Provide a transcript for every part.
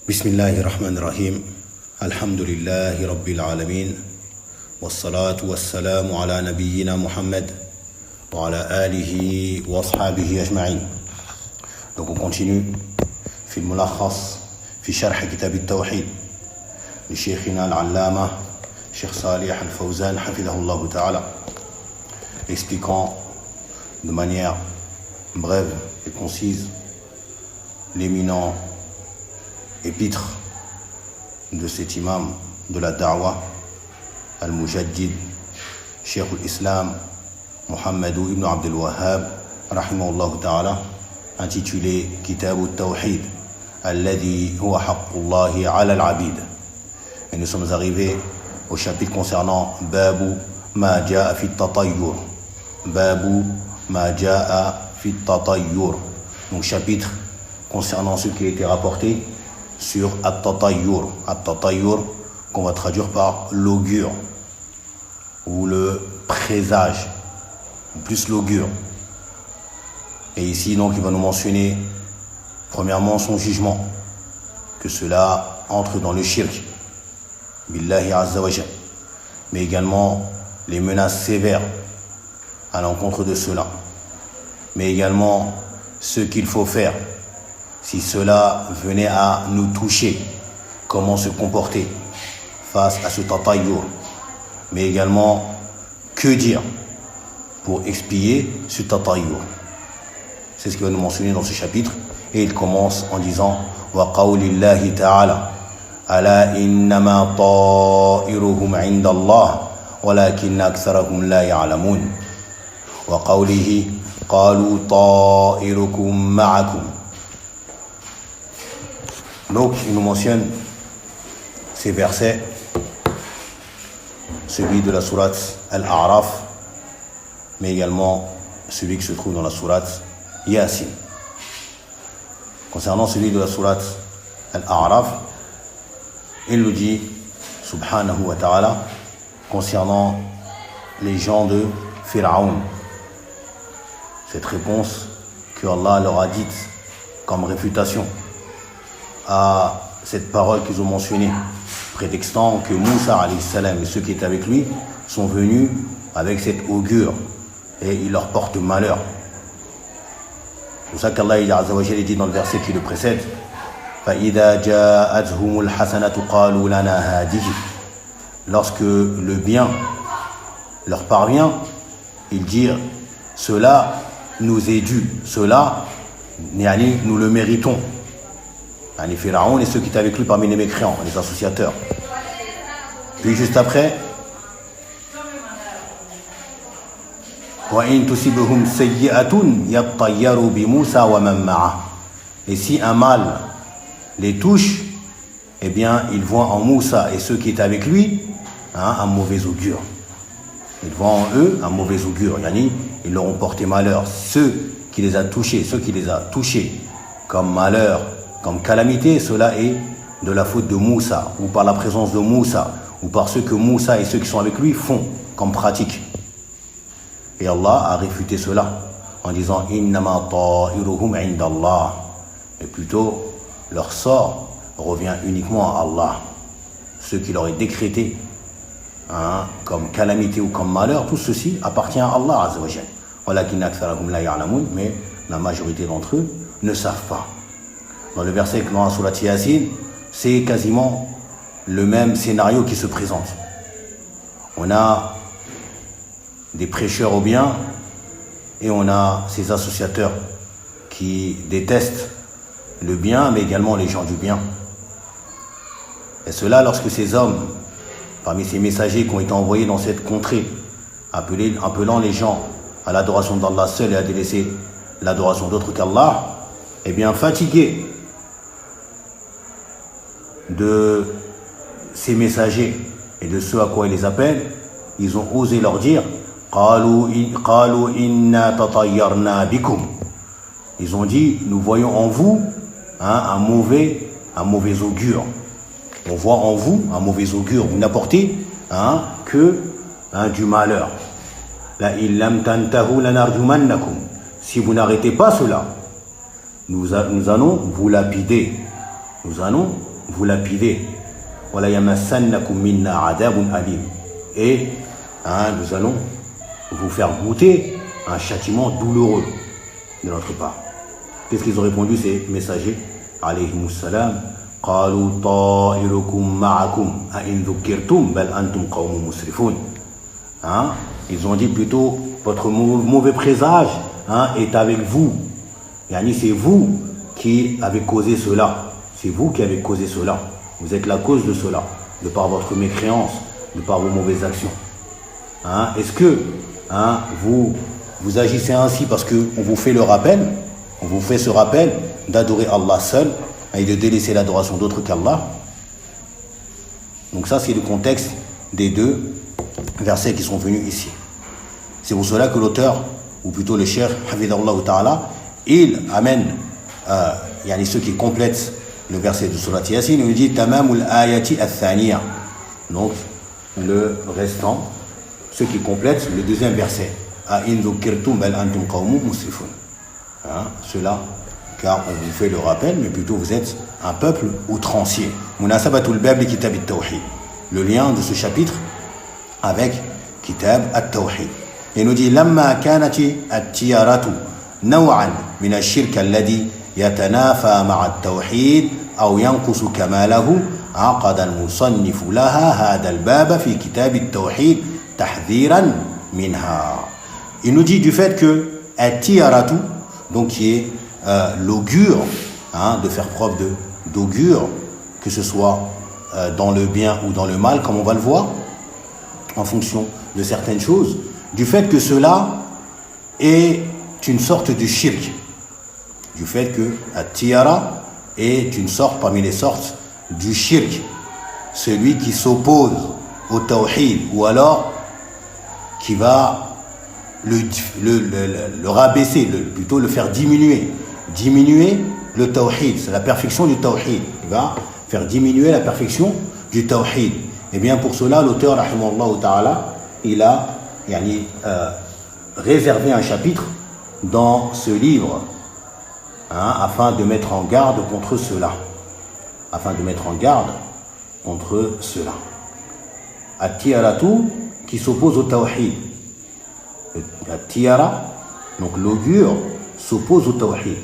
بسم الله الرحمن الرحيم الحمد لله رب العالمين والصلاة والسلام على نبينا محمد وعلى آله وأصحابه أجمعين. Donc on continue في الملخص في شرح كتاب التوحيد لشيخنا العلامة Cheikh Salih Al-Fawzan حفظه الله تعالى, expliquant de manière brève et concise l'éminent épître de cet imam de la da'wa al-Mujaddid Cheikh al-Islam Muhammadou ibn Abdul Wahhab rahimahullah ta'ala, intitulé Kitab al-Tawhid alladhi huwa haqqullahi ala al-abid. Et nous sommes arrivés au chapitre concernant Babu ma ja'a fi tatayyur. Babu ma ja'a fi tatayyur. Donc chapitre concernant ce qui a été rapporté sur At-Tatayyur. At-Tatayyur qu'on va traduire par l'augure ou le présage, ou plus l'augure. Et ici donc il va nous mentionner premièrement son jugement, que cela entre dans le shirk billahi azza wa jal, mais également les menaces sévères à l'encontre de cela, mais également ce qu'il faut faire si cela venait à nous toucher, comment se comporter face à ce tatayyur, mais également que dire pour expier ce tatayyur. C'est ce qu'il va nous mentionner dans ce chapitre, et il commence en disant wa qawlillahi ta'ala ala innama ta'iruhum 'inda Allah walakinna aktharahum la ya'lamun wa qawlihi qalu ta'irukum ma'akum. Donc il nous mentionne ces versets, celui de la sourate Al-A'raf, mais également celui qui se trouve dans la sourate Yasin. Concernant celui de la sourate Al-A'raf, il nous dit subhanahu wa ta'ala concernant les gens de Pharaon, cette réponse que Allah leur a dite comme réfutation à cette parole qu'ils ont mentionnée, prétextant que Moussa alayhi salam et ceux qui étaient avec lui sont venus avec cette augure et il leur porte malheur. C'est pour ça qu'Allah azza wa jalla dit dans le verset qui le précède فَإِذَا جَاءَتْهُمُ الْحَسَنَةُ قَالُوا لَنَا هَذِهِ. Lorsque le bien leur parvient, ils dirent cela nous est dû, cela nous le méritons. Les Pharaon et ceux qui étaient avec lui parmi les mécréants, les associateurs. Puis juste après, وَإِن تُصِبْهُمْ سَيِّئَةٌ يَطَّيَّرُوا بِمُوسَى وَمَن مَّعَهُ. Et si un mal les touche, eh bien ils voient en Moussa et ceux qui étaient avec lui un mauvais augure. Ils voient en eux un mauvais augure, ils leur ont porté malheur. Ceux qui les a touchés comme malheur, comme calamité, cela est de la faute de Moussa, ou par la présence de Moussa, ou par ce que Moussa et ceux qui sont avec lui font comme pratique. Et Allah a réfuté cela en disant innama ta'iruhum 'inda Allah. Et plutôt leur sort revient uniquement à Allah. Ce qui leur est décrété comme calamité ou comme malheur, tout ceci appartient à Allah azza wa jal. Walakinna aktharahum la ya'lamun, mais la majorité d'entre eux ne savent pas. Dans le verset dans la sourate Yasin, c'est quasiment le même scénario qui se présente. On a des prêcheurs au bien et on a ces associateurs qui détestent le bien, mais également les gens du bien. Et cela lorsque ces hommes, parmi ces messagers qui ont été envoyés dans cette contrée, appelant les gens à l'adoration d'Allah seul et à délaisser l'adoration d'autres qu'Allah, eh bien fatigués de ces messagers et de ceux à quoi ils les appellent, ils ont osé leur dire qalu inna tatayyarna bikum. Ils ont dit nous voyons en vous un mauvais augure. On voit en vous un mauvais augure. Vous n'apportez que du malheur. La illam tantahu lanarjumannakum. Si vous n'arrêtez pas cela, nous allons vous lapider. Nous allons vous lapider. Wala yamassannakum minna adabun alim. Et nous allons vous faire goûter un châtiment douloureux de notre part. Qu'est-ce qu'ils ont répondu ces messagers? Alayhimus salam. Qalu ta'irukum ma'akum a in dhukirtum bal antum qawmun musrifun. Ils ont dit plutôt votre mauvais présage est avec vous. Yani c'est vous qui avez causé cela. C'est vous qui avez causé cela. Vous êtes la cause de cela, de par votre mécréance, de par vos mauvaises actions. Est-ce que vous agissez ainsi parce qu'on vous fait le rappel, on vous fait ce rappel d'adorer Allah seul et de délaisser l'adoration d'autre qu'Allah? Donc ça, c'est le contexte des deux versets qui sont venus ici. C'est pour cela que l'auteur, ou plutôt le cheikh, Hafidhahullah Ta'ala, il amène ceux qui complètent le verset de Surat Yasin, il dit Tamamul ayati al-thaniya. Donc, le restant, ceux qui complètent le deuxième verset. A in dhukirtum bal antum qawmun musrifun. Cela, car on vous fait le rappel, mais plutôt vous êtes un peuple outrancier. Munasabatul bab li kitab at-tawhid. Le lien de ce chapitre avec kitab at-tawhid. Il nous dit Lamma kanati at-tiyaratu naw'an min ash-shirk alladhi يتنافى مع التوحيد أو ينقص كماله عقد المصنف لها هذا الباب في كتاب التوحيد تحذيرا منها. Il nous dit du fait que at-tiyaratu, donc qui est l'augure, de faire preuve d'augure, que ce soit dans le bien ou dans le mal, comme on va le voir, en fonction de certaines choses, du fait que cela est une sorte de shirk. Du fait que at-tiyara est une sorte parmi les sortes du shirk, celui qui s'oppose au tawhid, ou alors qui va le rabaisser, plutôt le faire diminuer le tawhid, c'est la perfection du tawhid, il va faire diminuer la perfection du tawhid. Et bien pour cela l'auteur rahimahullah ta'ala il a réservé un chapitre dans ce livre afin de mettre en garde contre cela. At-tiyaratu qui s'oppose au tawhid. At-tiyara, donc l'augure, s'oppose au tawhid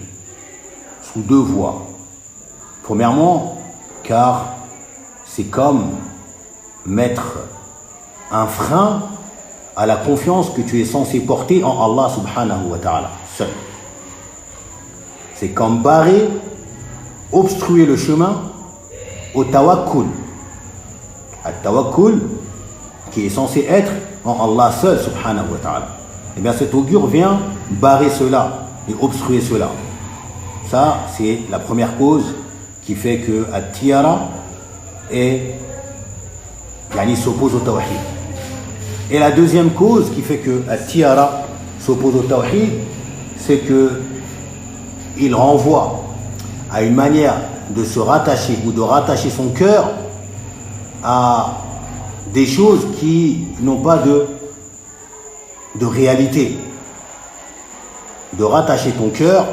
sous deux voies. Premièrement, car c'est comme mettre un frein à la confiance que tu es censé porter en Allah subhanahu wa ta'ala seul. C'est comme barrer, obstruer le chemin au tawakkul. At-tawakkul, qui est censé être en Allah seul, subhanahu wa ta'ala. Et bien cet augure vient barrer cela et obstruer cela. Ça, c'est la première cause qui fait que at-tiyara s'oppose au tawhid. Et la deuxième cause qui fait que at-tiyara s'oppose au tawhid, c'est que il renvoie à une manière de se rattacher ou de rattacher son cœur à des choses qui n'ont pas de réalité. De rattacher ton cœur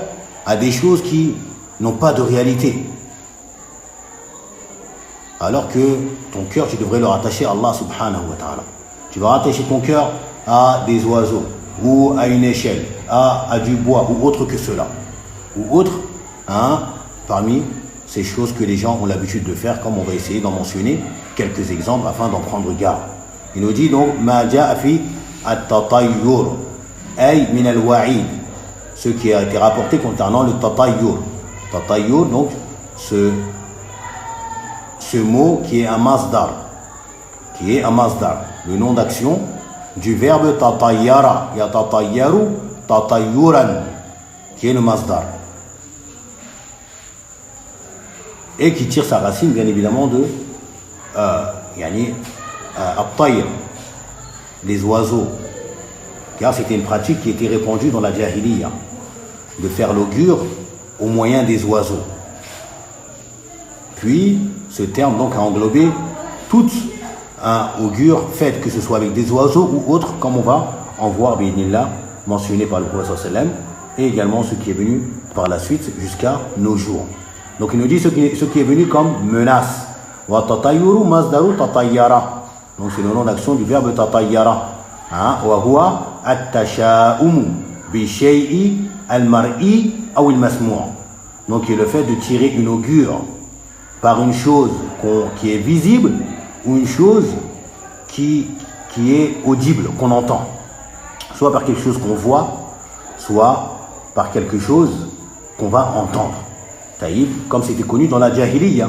à des choses qui n'ont pas de réalité. Alors que ton cœur, tu devrais le rattacher à Allah subhanahu wa ta'ala. Tu vas rattacher ton cœur à des oiseaux, ou à une échelle, à du bois, ou autre que cela. Ou autre, parmi ces choses que les gens ont l'habitude de faire, comme on va essayer d'en mentionner quelques exemples afin d'en prendre garde. Il nous dit donc ma ja'a fi at-tatayyur ay min al-wa'id, ce qui a été rapporté concernant le tatayyur. Tatayyur, donc ce mot qui est un masdar, le nom d'action du verbe tatayyara, yatatayyaru tatayyuran, qui est le masdar. Et qui tire sa racine bien évidemment de at-tayr, les oiseaux, car c'était une pratique qui était répandue dans la jahiliya, de faire l'augure au moyen des oiseaux. Puis ce terme donc a englobé toute augure faite, que ce soit avec des oiseaux ou autres, comme on va en voir bi'idhnillah, mentionné par le prophète sallallahu alayhi wa sallam, et également ce qui est venu par la suite jusqu'à nos jours. Donc il nous dit ce qui est venu comme menace. Wa tatayyuru masdaru tatayyara. Donc c'est le nom d'action du verbe tatayyara. Wa huwa at-tasha'umu bi shay'i al-mar'i aw al-masmu'. Donc il est le fait de tirer une augure par une chose qui est visible ou une chose qui est audible, qu'on entend. Soit par quelque chose qu'on voit, soit par quelque chose qu'on va entendre. Taïb, comme c'était connu dans la Jahiliya.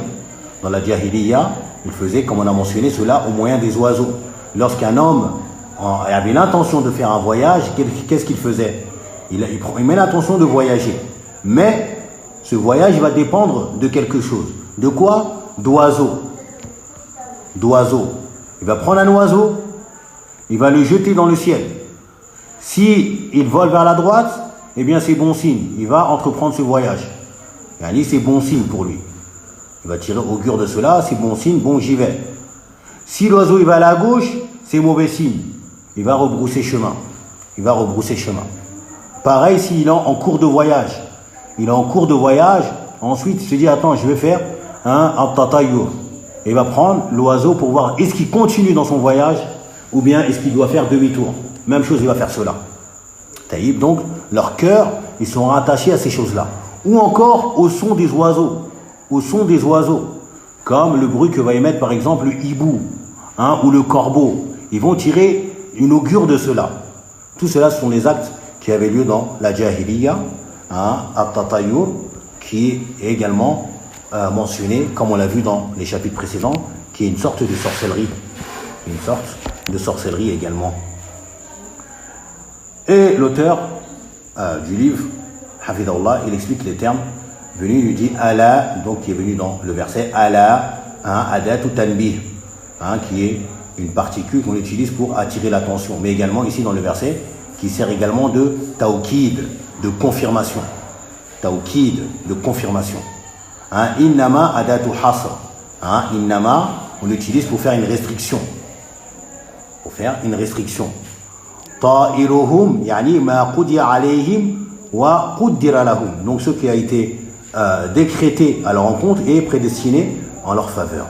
Dans la Jahiliya, il faisait, comme on a mentionné, cela au moyen des oiseaux. Lorsqu'un homme avait l'intention de faire un voyage, qu'est-ce qu'il faisait? Il met l'intention de voyager. Mais ce voyage va dépendre de quelque chose. De quoi? D'oiseaux. D'oiseaux. Il va prendre un oiseau, il va le jeter dans le ciel. Si il vole vers la droite, eh bien c'est bon signe. Il va entreprendre ce voyage. C'est bon signe pour lui. Il va tirer augure de cela, c'est bon signe, bon j'y vais. Si l'oiseau il va à la gauche, c'est mauvais signe. Il va rebrousser chemin. Il va rebrousser chemin. Pareil s'il est en cours de voyage. Il est en cours de voyage, ensuite il se dit attends, je vais faire un tatayyur. Il va prendre l'oiseau pour voir est-ce qu'il continue dans son voyage ou bien est-ce qu'il doit faire demi-tour. Même chose, il va faire cela. Taïb, donc leur cœur, ils sont rattachés à ces choses-là. Ou encore au son des oiseaux. Au son des oiseaux. Comme le bruit que va émettre par exemple le hibou ou le corbeau. Ils vont tirer une augure de cela. Tout cela sont les actes qui avaient lieu dans la Jahiliya, at-tatayyur, qui est également mentionné, comme on l'a vu dans les chapitres précédents, qui est une sorte de sorcellerie. Une sorte de sorcellerie également. Et l'auteur du livre, Hafidahullah, il explique les termes venus, il lui dit ala, donc qui est venu dans le verset ala, adatu tanbih, qui est une particule qu'on utilise pour attirer l'attention, mais également ici dans le verset, qui sert également de tawkid, de confirmation. Tawkid, de confirmation. Innama adatu hasr. Innama, on l'utilise pour faire une restriction. Pour faire une restriction. Ta'iruhum, yani ma qudiya alayhim wa quddira lahum. Donc ce qui a été décrété à leur encontre est prédestiné en leur faveur.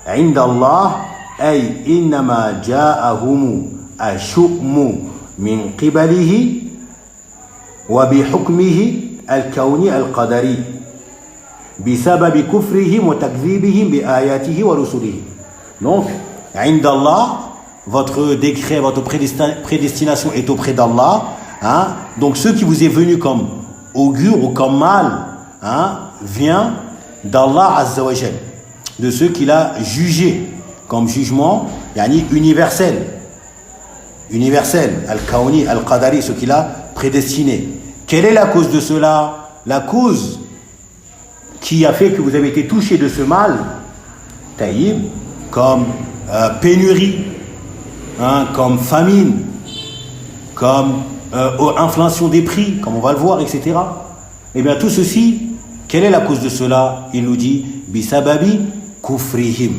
Inda Allah, ay innama ja'ahum ashukmu min qibalihi wa bihukmihi al-kawni al-qadari. بسبب كفرهم وتكذيبهم بآياته ورسله. Donc, عند Allah, votre décret, votre prédestination est auprès d'Allah. Donc, ce qui vous est venu comme augure ou comme mal, vient d'Allah Azza wa Jal, de ce qu'il a jugé comme jugement, universel. Universel, al-Kawni, al-Qadari, ce qu'il a prédestiné. Quelle est la cause de cela? La cause qui a fait que vous avez été touché de ce mal, taïb, comme pénurie, comme famine, comme inflation des prix, comme on va le voir, etc. Eh bien tout ceci, quelle est la cause de cela? Il nous dit bisababi kufrihim.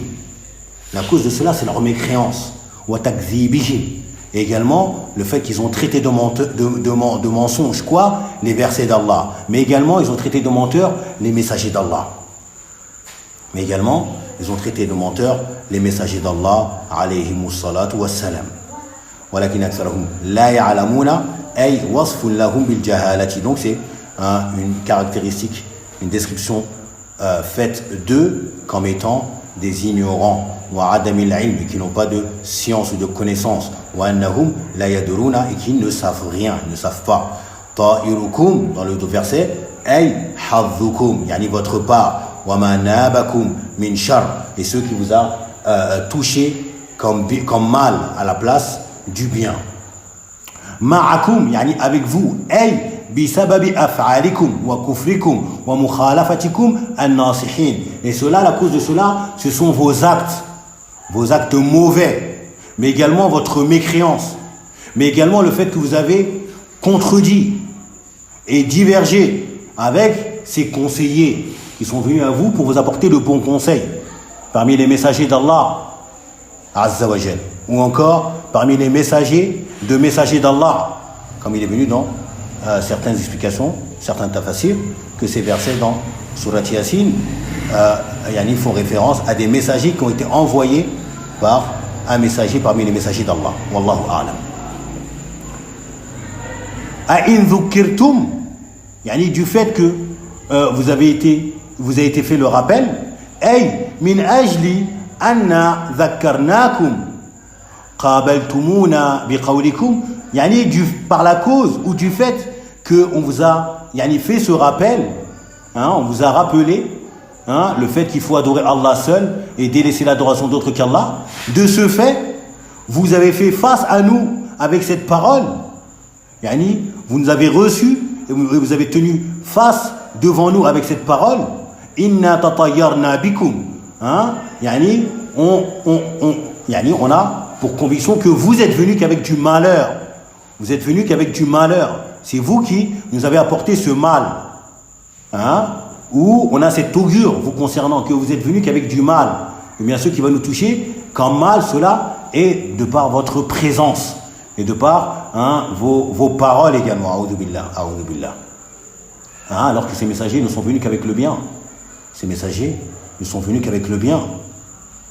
La cause de cela, c'est leur mécréance. Wa takdhibihim. Et également le fait qu'ils ont traité de mensonges quoi? Les versets d'Allah. Mais également ils ont traité de menteurs les messagers d'Allah. Mais également ils ont traité de menteurs les messagers d'Allah alayhimus salatu wassalam. Walakin aktharuhum la ya'lamuna ay wasfun lahum bil jahalati. Donc c'est une caractéristique, une description faite d'eux comme étant des ignorants wa adamil ilm, qui n'ont pas de science ou de connaissance, wa annahum la yaduruna, et qui ne savent rien, ils ne savent pas. Ta'irukum, dans le verset, ay hadhukum, yani votre part, wa ma nabakum min shar, et ceux qui vous a touché comme mal à la place du bien. Ma'akum, yani avec vous, ay bisababi af'alikum wa kufrikum wa mukhalafatikum an-nasihin. Et cela, la cause de cela, ce sont vos actes mauvais, mais également votre mécréance, mais également le fait que vous avez contredit et divergé avec ces conseillers qui sont venus à vous pour vous apporter le bon conseil, parmi les messagers d'Allah Azza wa Jal, ou encore parmi les messagers d'Allah, comme il est venu dans certaines explications certains tafassirs que ces versets dans Surat Yasin font référence à des messagers qui ont été envoyés par un messager parmi les messagers d'Allah. Wallahu a'lam. A'in dhukirtum, du fait que vous avez été fait le rappel, ay min ajli anna dhakkarnakum qabaltumuna biqawlikum, par la cause ou du fait que on vous a fait ce rappel, on vous a rappelé le fait qu'il faut adorer Allah seul et délaisser l'adoration d'autres qu'Allah. De ce fait, vous avez fait face à nous avec cette parole. Vous nous avez reçus et vous avez tenu face devant nous avec cette parole. Inna tatayyarna bikum. On a pour conviction que vous êtes venus qu'avec du malheur. Vous êtes venus qu'avec du malheur. C'est vous qui nous avez apporté ce mal. Où on a cette augure vous concernant, que vous êtes venus qu'avec du mal. Et bien ce qui va nous toucher, quand mal, cela est de par votre présence et de par vos paroles également. A'udhu billah, a'udhu billah. Alors que ces messagers ne sont venus qu'avec le bien. Ces messagers ne sont venus qu'avec le bien.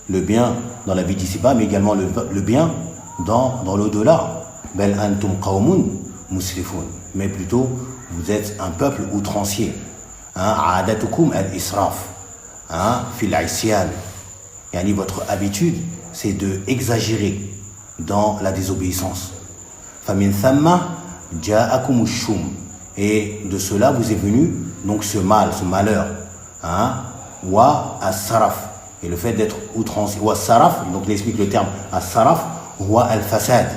Le bien dans la vie d'ici-bas, mais également le bien dans l'au-delà. Bel antum qawmun musrifun. Mais plutôt, vous êtes un peuple outrancier. Aadatukum al-israf. Fil isyan. Votre habitude, c'est de exagérer dans la désobéissance. Famin thamma ja'akum ash-shum. Et de cela vous est venu donc ce mal, ce malheur. Wa as-saraf. Et le fait d'être outrancier. Wa as-saraf, donc il explique le terme as-saraf, wa al-fasad,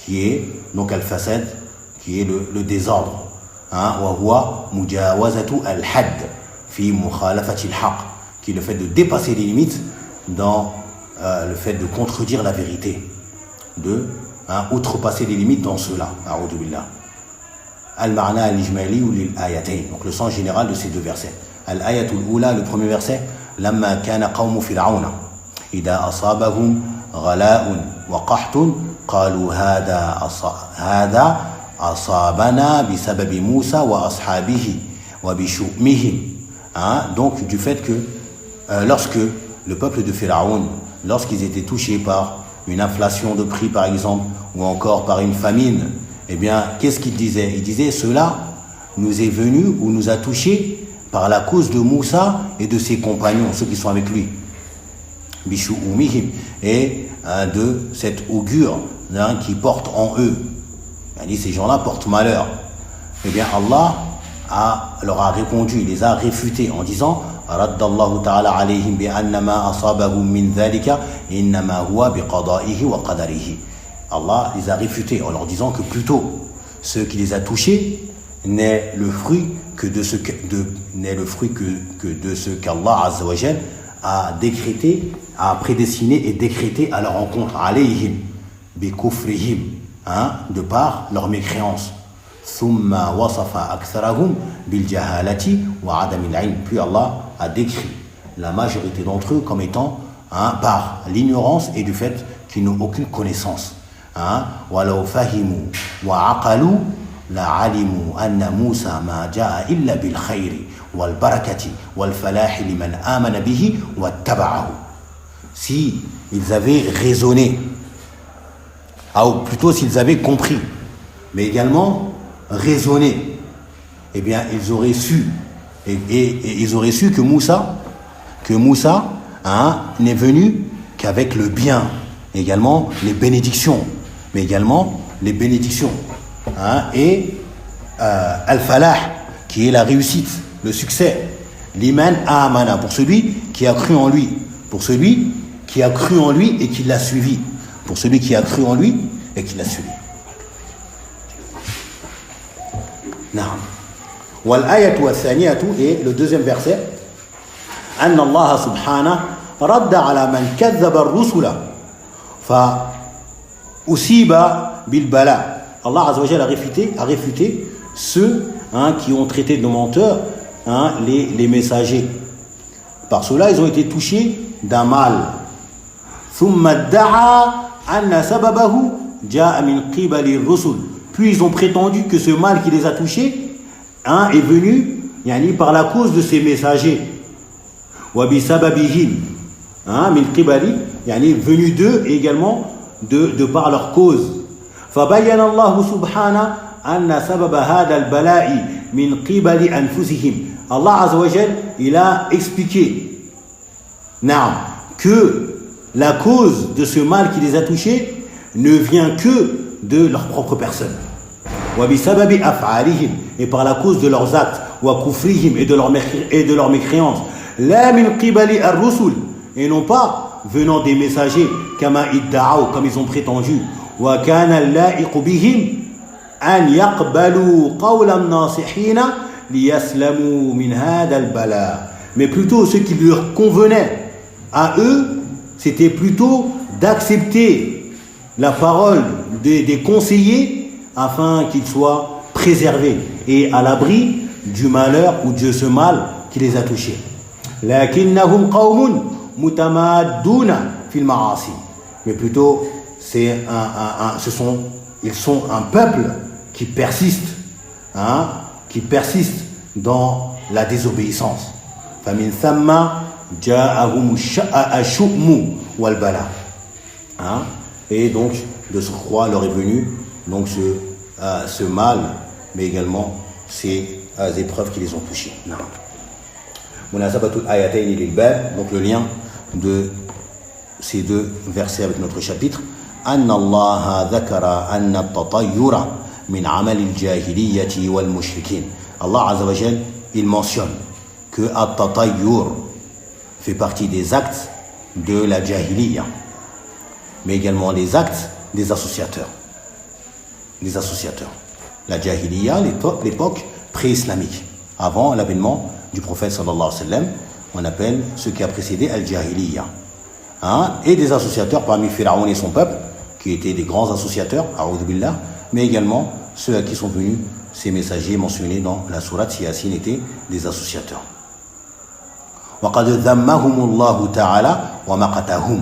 qui est donc al-fasad, qui est le désordre. Wa huwa mujawazatu al-hadd fi mukhalafati al-haq, qui est le fait de dépasser les limites dans le fait de contredire la vérité, de outrepasser les limites dans cela. A'udhu billah. Al-ma'na al-ijmali ou lil-ayatayn, donc le sens général de ces deux versets. Al-ayatul ula, le premier verset, lamma kana qawmu fir'auna idha asabahum ghala'un wa qahtun qalu hada asabana bisababi Musa wa ashabihi wa bishu'mihim. Donc du fait que lorsque le peuple de Pharaon, lorsqu'ils étaient touchés par une inflation de prix par exemple, ou encore par une famine, eh bien, qu'est-ce qu'ils disaient? Ils disaient, cela nous est venu ou nous a touchés par la cause de Moussa et de ses compagnons, ceux qui sont avec lui. Bishu'umihim, et de cette augure qui porte en eux. Ces gens-là portent malheur. Eh bien, Allah leur a répondu, il les a réfutés en disant, Raddallahu ta'ala alayhim bi annama asabahum min dhalika innama huwa bi qada'ihi wa qadarihi. Allah les a réfutés en leur disant que plutôt ce qui les a touchés n'est le fruit que de ce qu'Allah Azza wa Jal a décrété, a prédestiné et décrété à leur rencontre. Alayhim bi kufrihim, de par leur mécréance. Thumma wasafa aktharahum bil jahalati wa adam al-ilm. Puis Allah a décrit la majorité d'entre eux comme étant par l'ignorance et du fait qu'ils n'ont aucune connaissance. Walau fahimu wa aqalu la alimu anna Musa ma jaa illa bil khayri wal barakati wal falahi liman amana bihi wa taba'ahu. Si ils avaient raisonné, ou plutôt s'ils avaient compris, mais également raisonné, eh bien ils auraient su et ils auraient su que Moussa n'est venu qu'avec le bien, également les bénédictions, mais également les bénédictions, et al-falah, qui est la réussite, le succès, liman amana, pour celui qui a cru en lui, pour celui qui a cru en lui et qui l'a suivi, pour celui qui a cru en lui et qui l'a suivi. Naam. Wal ayatu wa-thaniyatu, et le deuxième verset, anna Allah subhanahu radda ala man kadhaba ar-rusula fa usiba bil bala. Allah Azza wa Jalla a réfuté ceux qui ont traité de menteurs les messagers. Par cela, ils ont été touchés d'un mal. Thumma da'a anna sababahu ja'a min qibali ar-rusul. Puis ils ont prétendu que ce mal qui les a touchés est venu par la cause de ces messagers. وَبِسَبَبِهِمْ min qibali, venu d'eux et également de par leur cause. فبين الله سبحانه أن سبب هذا البلاء من قبل أنفسهم. Allah Azza wa Jal, il a expliqué que la cause de ce mal qui les a touchés ne vient que de leur propre personne. وبسبب أفعالهم, et par la cause de leurs actes, وكفرهم, et de leur mécréance. لا من قبل الرسل, et non pas venant des messagers, كما ادعوا, comme ils ont prétendu. وكان اللائق بهم أن يقبلوا قول الناصحين ليسلموا من هذا البلاء. Mais plutôt ce qui leur convenait à eux, c'était plutôt d'accepter la parole des conseillers afin qu'ils soient préservés et à l'abri du malheur ou de ce mal qui les a touchés. لكنهم قوم متمادون في المعاصي. Mais plutôt ils sont un peuple qui persiste dans la désobéissance. فمن ثم جاءهم الشؤم والبلاء. Et donc de surcroît leur est venu donc ce mal, mais également ces épreuves qui les ont touchés. Munasabatul ayatayn lil bab, donc le lien de ces deux versets avec notre chapitre. أن الله ذكر أن التطير من عمل الجاهلية والمشركين. Allah Azza wa Jal, il mentionne que at-tatayyur fait partie des actes de la jahiliya, mais également les actes des associateurs. Les associateurs. La jahiliya, l'époque pré-islamique, avant l'avènement du prophète sallallahu alayhi wa sallam, on appelle ce qui a précédé al-jahiliya. Et des associateurs parmi Pharaon et son peuple, qui étaient des grands associateurs, a'udhu billah, mais également ceux à qui sont venus ces messagers mentionnés dans la sourate Yasin étaient des associateurs. وَقَدْ ذَمَّهُمُ اللَّهُ تَعَالَى وَمَقَتَهُمْ.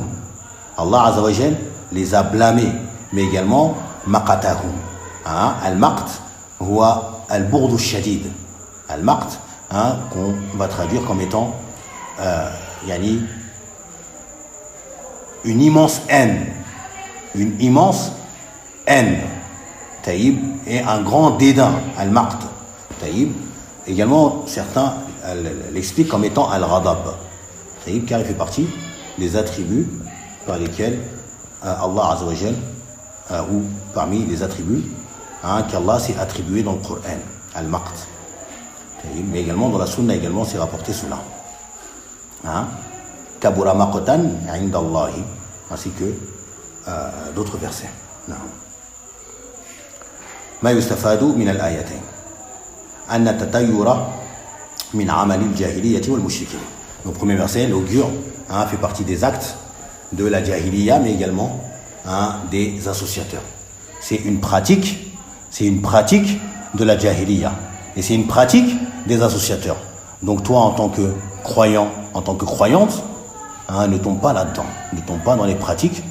Allah Azza wa Jal les a blâmés, mais également maqatahum. Al-maqt huwa al-bourd al-shadid. Al-maqt, qu'on va traduire comme étant une immense haine. Une immense haine. Taïb, et un grand dédain. Al-maqt. Taïb. Également, certains l'expliquent comme étant al-ghadab. Taïb, car il fait partie des attributs par lesquels Allah Azza wa Jal, ou parmi les attributs qu'Allah s'est attribué dans le Coran. Al-maqt. Mais également dans la sunna également c'est rapporté cela. Kabura maqtan inda Allahi, ainsi que d'autres versets. ما يستفاد من الآيتين أن التطير من عمل الجاهلية والمشركين. Le premier verset, l'augure fait partie des actes de la jahiliya, mais également des associateurs. C'est une pratique de la jahiliya. Et c'est une pratique des associateurs. Donc toi, en tant que croyant, en tant que croyante, ne tombe pas là-dedans. Ne tombe pas dans les pratiques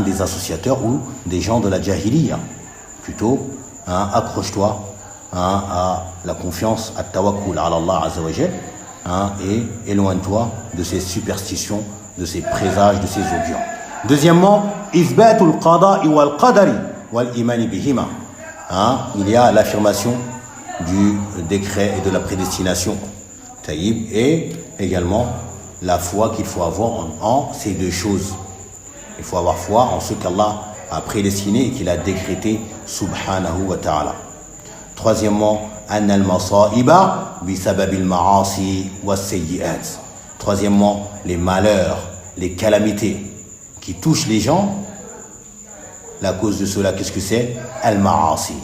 des associateurs ou des gens de la jahiliya. Plutôt, accroche-toi à la confiance, à tawakkul ala Allah Azza wa Jal, et éloigne-toi de ces superstitions, de ces présages, de ces augures. Deuxièmement, isbatul qada'i wal qadari wal imani bihima. Il y a l'affirmation du décret et de la prédestination, taïb, et également la foi qu'il faut avoir en ces deux choses. Il faut avoir foi en ce qu'Allah a prédestiné et qu'il a décrété subhanahu wa ta'ala. Troisièmement, anna al-masa'iba bisababil ma'asi was sayyi'at. Troisièmement, les malheurs, les calamités qui touchent les gens, la cause de cela, qu'est-ce que c'est? Al-ma'asi,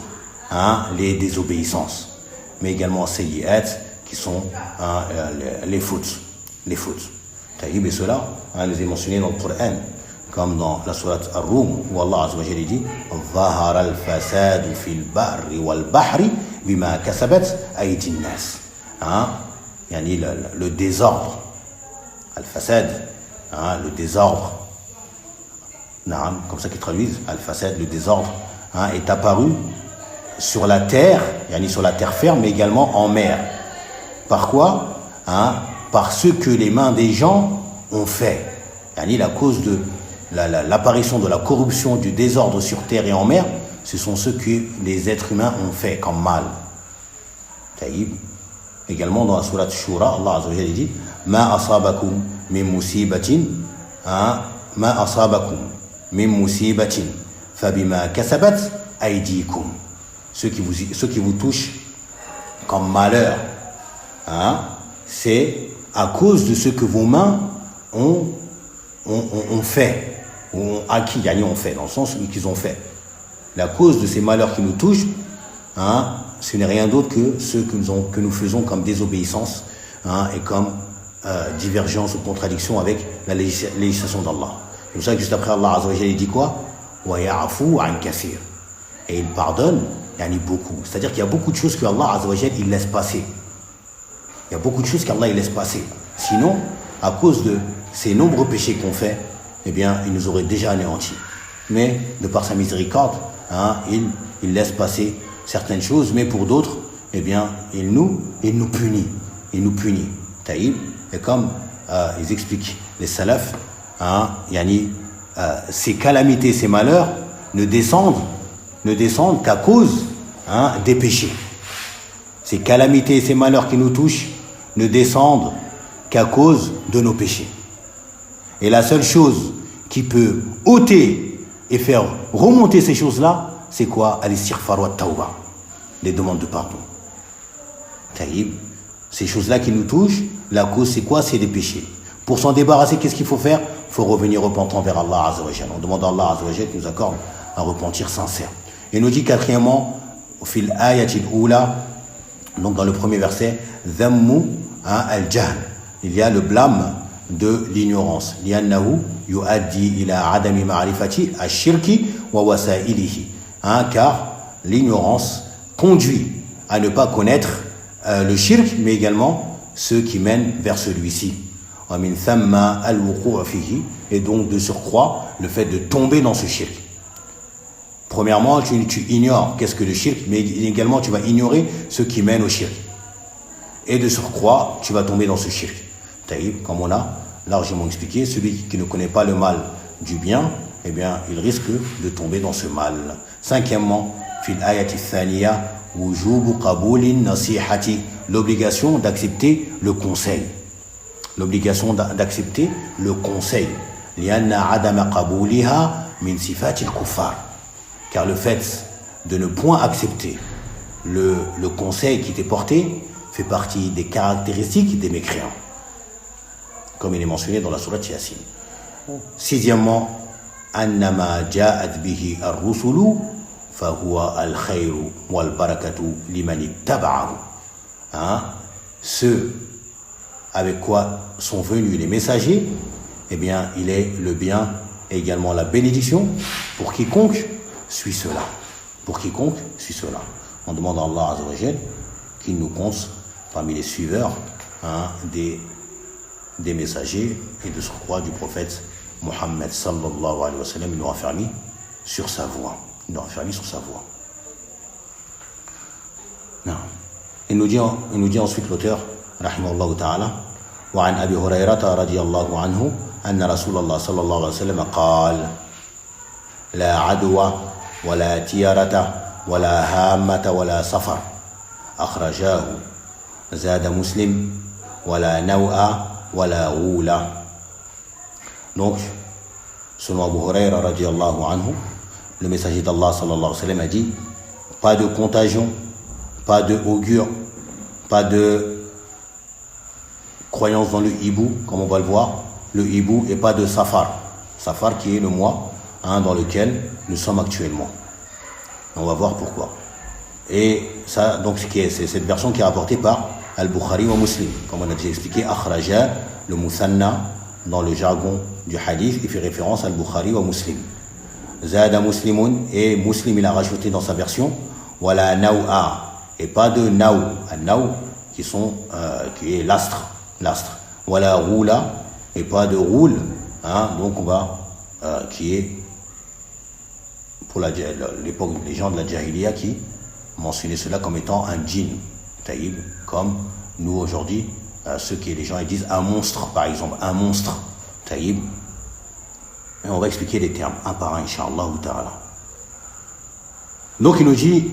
les désobéissances, mais également sayyi'at, qui sont les fautes. Les fautes. Taïb, et cela, nous est mentionné dans le Coran, comme dans la sourate Ar-Rum, où Allah Azza wa Jalla dit ظهر الفساد في البر والبحر بما كسبت أيدي الناس. Le désordre, al-fasad, le désordre, comme ça qu'ils traduisent, al-fasad, le désordre, est apparu sur la terre, sur la terre ferme, mais également en mer. Par quoi? Par ce que les mains des gens ont fait. La cause de l'apparition de la corruption, du désordre sur terre et en mer, ce sont ceux que les êtres humains ont fait comme mal. Taïb. Également dans la sourate Shura, Allah Azza wa Jalla dit Ma asabakum min musibatin, ma asabakum min musibatin, fabima kasabat aydikum. Ce qui vous touche comme malheur, c'est à cause de ce que vos mains ont fait, ou ont acquis, ont fait, dans le sens qu'ils ont fait. La cause de ces malheurs qui nous touchent, ce n'est rien d'autre que ce que nous faisons comme désobéissance et comme divergence ou contradiction avec la législation d'Allah. C'est pour ça que juste après Allah Azza wa Jalla dit quoi? Wa ya'fu an kathir. Et il pardonne beaucoup. C'est-à-dire qu'il y a beaucoup de choses que Allah Azza wa Jalla il laisse passer. Il y a beaucoup de choses qu'Allah il laisse passer. Sinon, à cause de ces nombreux péchés qu'on fait, il nous aurait déjà anéantis. Mais de par sa miséricorde, il laisse passer certaines choses, mais pour d'autres, il nous punit. Il nous punit. Taïb. Et comme ils expliquent les salafs, ces calamités, ces malheurs ne descendent qu'à cause des péchés. Ces calamités et ces malheurs qui nous touchent ne descendent qu'à cause de nos péchés. Et la seule chose qui peut ôter et faire remonter ces choses-là, c'est quoi? Al-istighfar wa tawba, les demandes de pardon. Taïb. Ces choses-là qui nous touchent, la cause c'est quoi? C'est des péchés. Pour s'en débarrasser, qu'est-ce qu'il faut faire? Il faut revenir repentant vers Allah Azza wa Jalla. On demande à Allah Azza wa Jalla qui nous accorde un repentir sincère. Et nous dit quatrièmement, fil ayatil oula, donc dans le premier verset, dhammu al-jahl. Il y a le blâme de l'ignorance. Li'annahu yu'addi ila adami ma'rifati ash-shirki wa wasailihi. Car l'ignorance conduit à ne pas connaître le shirk, mais également ceux qui mènent vers celui-ci. Et donc de surcroît, le fait de tomber dans ce shirk. Premièrement, tu ignores qu'est-ce que le shirk, mais également tu vas ignorer ceux qui mènent au shirk. Et de surcroît, tu vas tomber dans ce shirk. Taïb, comme on a largement expliqué, celui qui ne connaît pas le mal du bien, il risque de tomber dans ce mal. Cinquièmement, fil ayati thaniya, wujubu qabulin nasihati, l'obligation d'accepter le conseil. L'obligation d'accepter le conseil. Lianna adama qabuliha min sifatil kuffar. Car le fait de ne point accepter le conseil qui t'est porté fait partie des caractéristiques des mécréants, comme il est mentionné dans la sourate Yasin. Sixièmement, annama ja'at bihi ar-rusulu fahuwa al-khayru wal-barakatu liman ittaba'ahu. Ce avec quoi sont venus les messagers, il est le bien et également la bénédiction pour quiconque suit cela. Pour quiconque suit cela. On demande à Allah Azza wa Jalla qu'il nous compte parmi les suiveurs des messagers et de surcroît du prophète Muhammad sallallahu alayhi wa sallam. Il nous raffermit sur sa voie. Il nous raffermit sur sa voie. Non. Il nous dit ensuite l'auteur rahimahullah ta'ala وعن أبي هريرة رضي الله عنه أن رسول الله صلى الله عليه وسلم قال لا عدوى ولا تيرة ولا هامة ولا سفر أخرجاه زاد مسلم ولا نوء ولا غولة. Donc, selon Abu Hurayra radiallahu anhu, le messager d'Allah sallallahu alayhi wa sallam a dit pas de contagion, pas de augure, pas de croyance dans le hibou, comme on va le voir, le hibou, et pas de safar. Safar qui est le mois dans lequel nous sommes actuellement. On va voir pourquoi. Et ça, donc, c'est cette version qui est rapportée par Al-Bukhari wa Muslim. Comme on a déjà expliqué, Akhraja, le musanna, dans le jargon du hadith, il fait référence à Al-Bukhari wa Muslim. Zada Muslimun, et Muslim, il a rajouté dans sa version, Wala Naw'a, et pas de Naw, Naw, qui est l'astre. Wala Roula, et pas de roule, donc on va, qui est pour l'époque, les gens de la Jahiliya qui mentionner cela comme étant un djinn, taïb, comme nous aujourd'hui, ceux qui les gens ils disent un monstre par exemple, un monstre, taïb. Et on va expliquer les termes un par un, Inch'Allah ta'ala. Donc il nous dit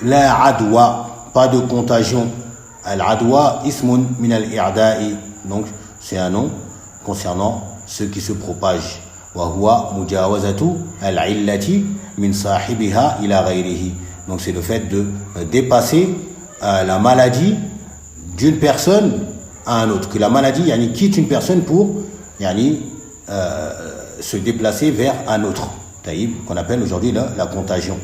la adwa, pas de contagion. Al-adwa ismun min al-i'da'i, donc c'est un nom concernant ceux qui se propagent. Wa huwa mujawazatu al-illati min sahibiha ila ghayrihi. Donc c'est le fait de dépasser la maladie d'une personne à un autre. Que la maladie yani, quitte une personne pour yani, se déplacer vers un autre. Taïb, qu'on appelle aujourd'hui la contagion.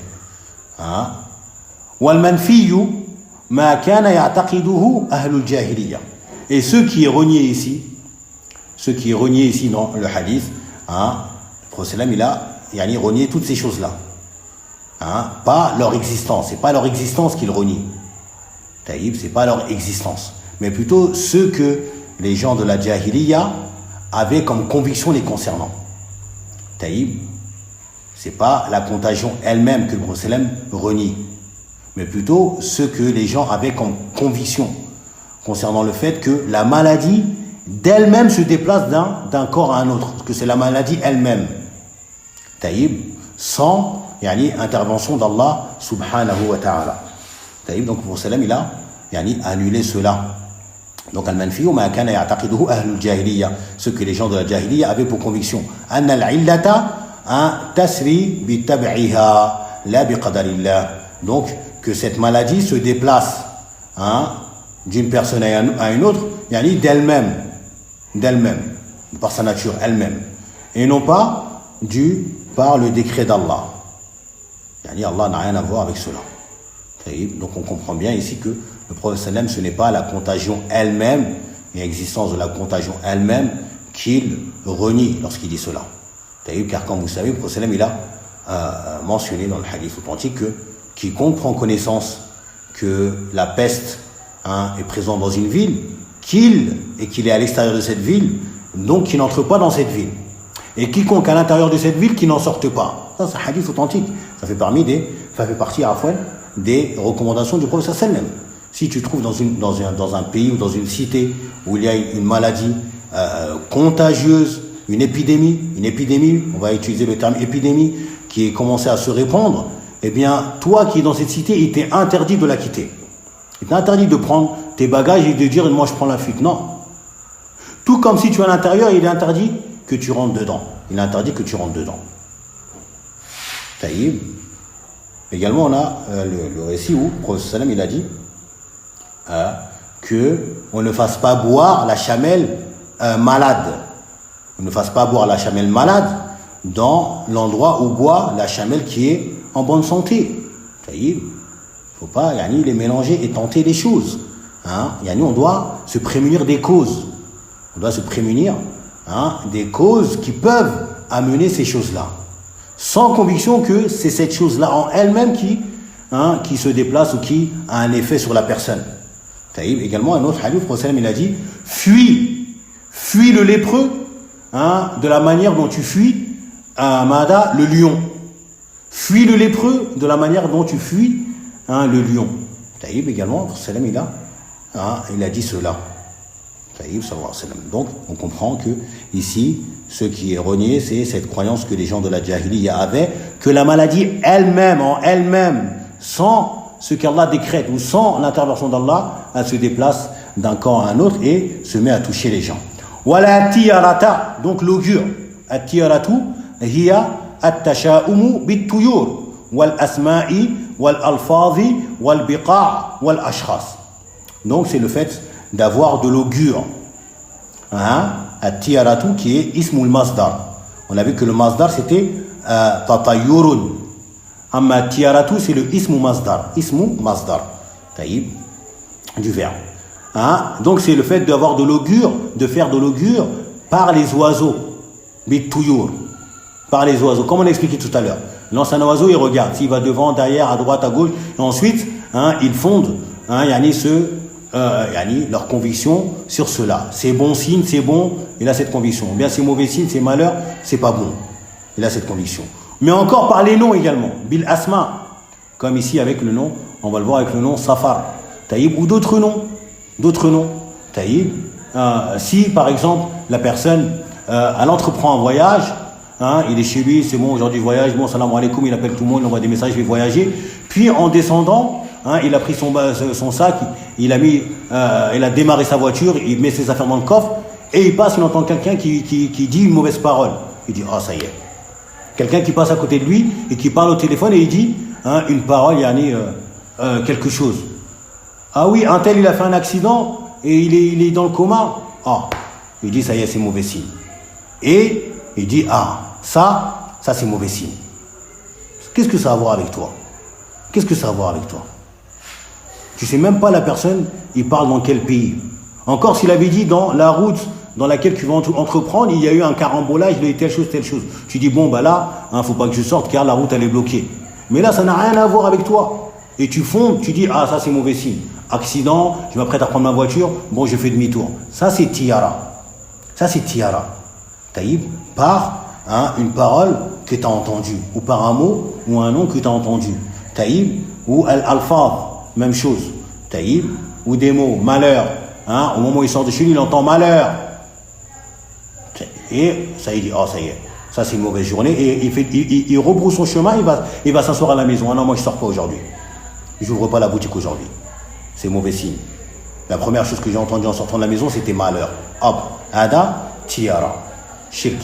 Wal-manfiyu ma kana ya'taqiduhu ahlul jahiliya. Et ce qui est renié ici dans le hadith, le prophète il a yani, renié toutes ces choses-là. Pas leur existence, c'est pas leur existence qu'il renie. Taïb, c'est pas leur existence, mais plutôt ce que les gens de la jahiliya avaient comme conviction les concernant. Taïb, c'est pas la contagion elle-même que le prophète renie, mais plutôt ce que les gens avaient comme conviction concernant le fait que la maladie d'elle-même se déplace d'un corps à un autre, que c'est la maladie elle-même. Taïb, sans yani, intervention d'Allah subhanahu wa ta'ala. Taïb, donc le prophète il a yani, annulé cela. Donc al-manfiyu ma kana ya'taqiduhu ahlul jahiliya, ce que les gens de la jahiliya avaient pour conviction. Anna al-illata tasri bi tab'iha la bi qadarillah. Donc que cette maladie se déplace d'une personne à une autre, yani d'elle-même, par sa nature elle-même, et non pas par le décret d'Allah. Yani Allah n'a rien à voir avec cela. Donc on comprend bien ici que le prophète sallam, ce n'est pas la contagion elle-même et l'existence de la contagion elle-même qu'il renie lorsqu'il dit cela. Car comme vous savez, le prophète sallam, il a mentionné dans le hadith authentique que quiconque prend connaissance que la peste est présente dans une ville, qu'il est à l'extérieur de cette ville, donc qu'il n'entre pas dans cette ville. Et quiconque à l'intérieur de cette ville, qui n'en sorte pas. Ça, c'est un hadith authentique. Ça fait partie à la fois des recommandations du prophète sallam. Si tu trouves dans un pays ou dans une cité où il y a une maladie contagieuse, une épidémie, on va utiliser le terme épidémie, qui est commencé à se répandre, eh bien, toi qui es dans cette cité, il t'est interdit de la quitter. Il t'est interdit de prendre tes bagages et de dire « moi je prends la fuite ». Non. Tout comme si tu es à l'intérieur, il est interdit que tu rentres dedans. Il est interdit que tu rentres dedans. Taïb. Également, on a le récit où le prophète sallam il a dit que on ne fasse pas boire la chamelle malade. On ne fasse pas boire la chamelle malade dans l'endroit où boit la chamelle qui est en bonne santé. Il ne faut pas les mélanger et tenter les choses. On doit se prémunir des causes. On doit se prémunir des causes qui peuvent amener ces choses-là. Sans conviction que c'est cette chose-là en elle-même qui se déplace ou qui a un effet sur la personne. Également, un autre hadith, le prophète il a dit « Fuis le lépreux de la manière dont tu fuis le lion. Fuis le lépreux de la manière dont tu fuis le lion. » Également, le prophète il a dit cela. Donc, on comprend que ici, ce qui est renié, c'est cette croyance que les gens de la jahiliya avaient, que la maladie elle-même, en elle-même, sans ce qu'Allah décrète ou sans l'intervention d'Allah, elle se déplace d'un corps à un autre et se met à toucher les gens. Wala tiyarata, donc l'augure. At-tiyaratu hiya at-tasha'umu bit-tuyur wal asma'i wal alfazi wal biqa' wal ashkhas. Donc c'est le fait d'avoir de l'augure. At-tiyaratu qui est ismul masdar. On a vu que le masdar c'était tatayurun. Amma tiyaratu c'est le ismu masdar. Ismu masdar. Taïb, du verbe. Donc c'est le fait d'avoir de l'augure, de faire de l'augure par les oiseaux. Bit-tuyur. Par les oiseaux. Comme on a expliqué tout à l'heure. Lance un oiseau, il regarde. S'il va devant, derrière, à droite, à gauche. Et ensuite, il fonde leur conviction sur cela. C'est bon signe, c'est bon, il a cette conviction. Ou bien c'est mauvais signe, c'est malheur, c'est pas bon. Il a cette conviction. Mais encore par les noms également. Bil asma. Comme ici avec le nom, on va le voir avec le nom Safar. Taïb, ou d'autres noms. D'autres noms. Taïb. Si par exemple la personne elle entreprend un voyage, il est chez lui, c'est bon, aujourd'hui voyage, bon, salam alaikum, il appelle tout le monde, il envoie des messages, je vais voyager. Puis en descendant, il a pris son sac, il a démarré sa voiture, il met ses affaires dans le coffre, et il passe, il entend quelqu'un qui dit une mauvaise parole. Il dit, ça y est. Quelqu'un qui passe à côté de lui et qui parle au téléphone et il dit une parole, quelque chose. Ah oui, un tel, il a fait un accident et il est dans le coma. Il dit, ça y est, c'est mauvais signe. Et il dit, ça c'est mauvais signe. Qu'est-ce que ça a à voir avec toi? Qu'est-ce que ça a à voir avec toi? Tu sais même pas la personne, il parle dans quel pays. Encore s'il avait dit dans la route dans laquelle tu vas entreprendre, il y a eu un carambolage, il y a eu telle chose. Tu dis, bon, là, faut pas que je sorte car la route, elle est bloquée. Mais là, ça n'a rien à voir avec toi. Et tu fondes, tu dis, ça c'est mauvais signe. Accident, je m'apprête à prendre ma voiture, bon, je fais demi-tour. Ça c'est tiara. Ça c'est tiara. Taïb, par une parole que tu as entendue, ou par un mot ou un nom que tu as entendu. Taïb, ou al-alfaz, même chose. Taïb, ou des mots, malheur. Au moment où il sort de chez lui, il entend malheur. Et ça, il dit, ça y est, ça c'est une mauvaise journée. Et il rebrousse son chemin, il va s'asseoir à la maison. Non, moi je ne sors pas aujourd'hui. Je n'ouvre pas la boutique aujourd'hui. C'est mauvais signe. La première chose que j'ai entendue en sortant de la maison, c'était malheur. Ada, tiara, shirk.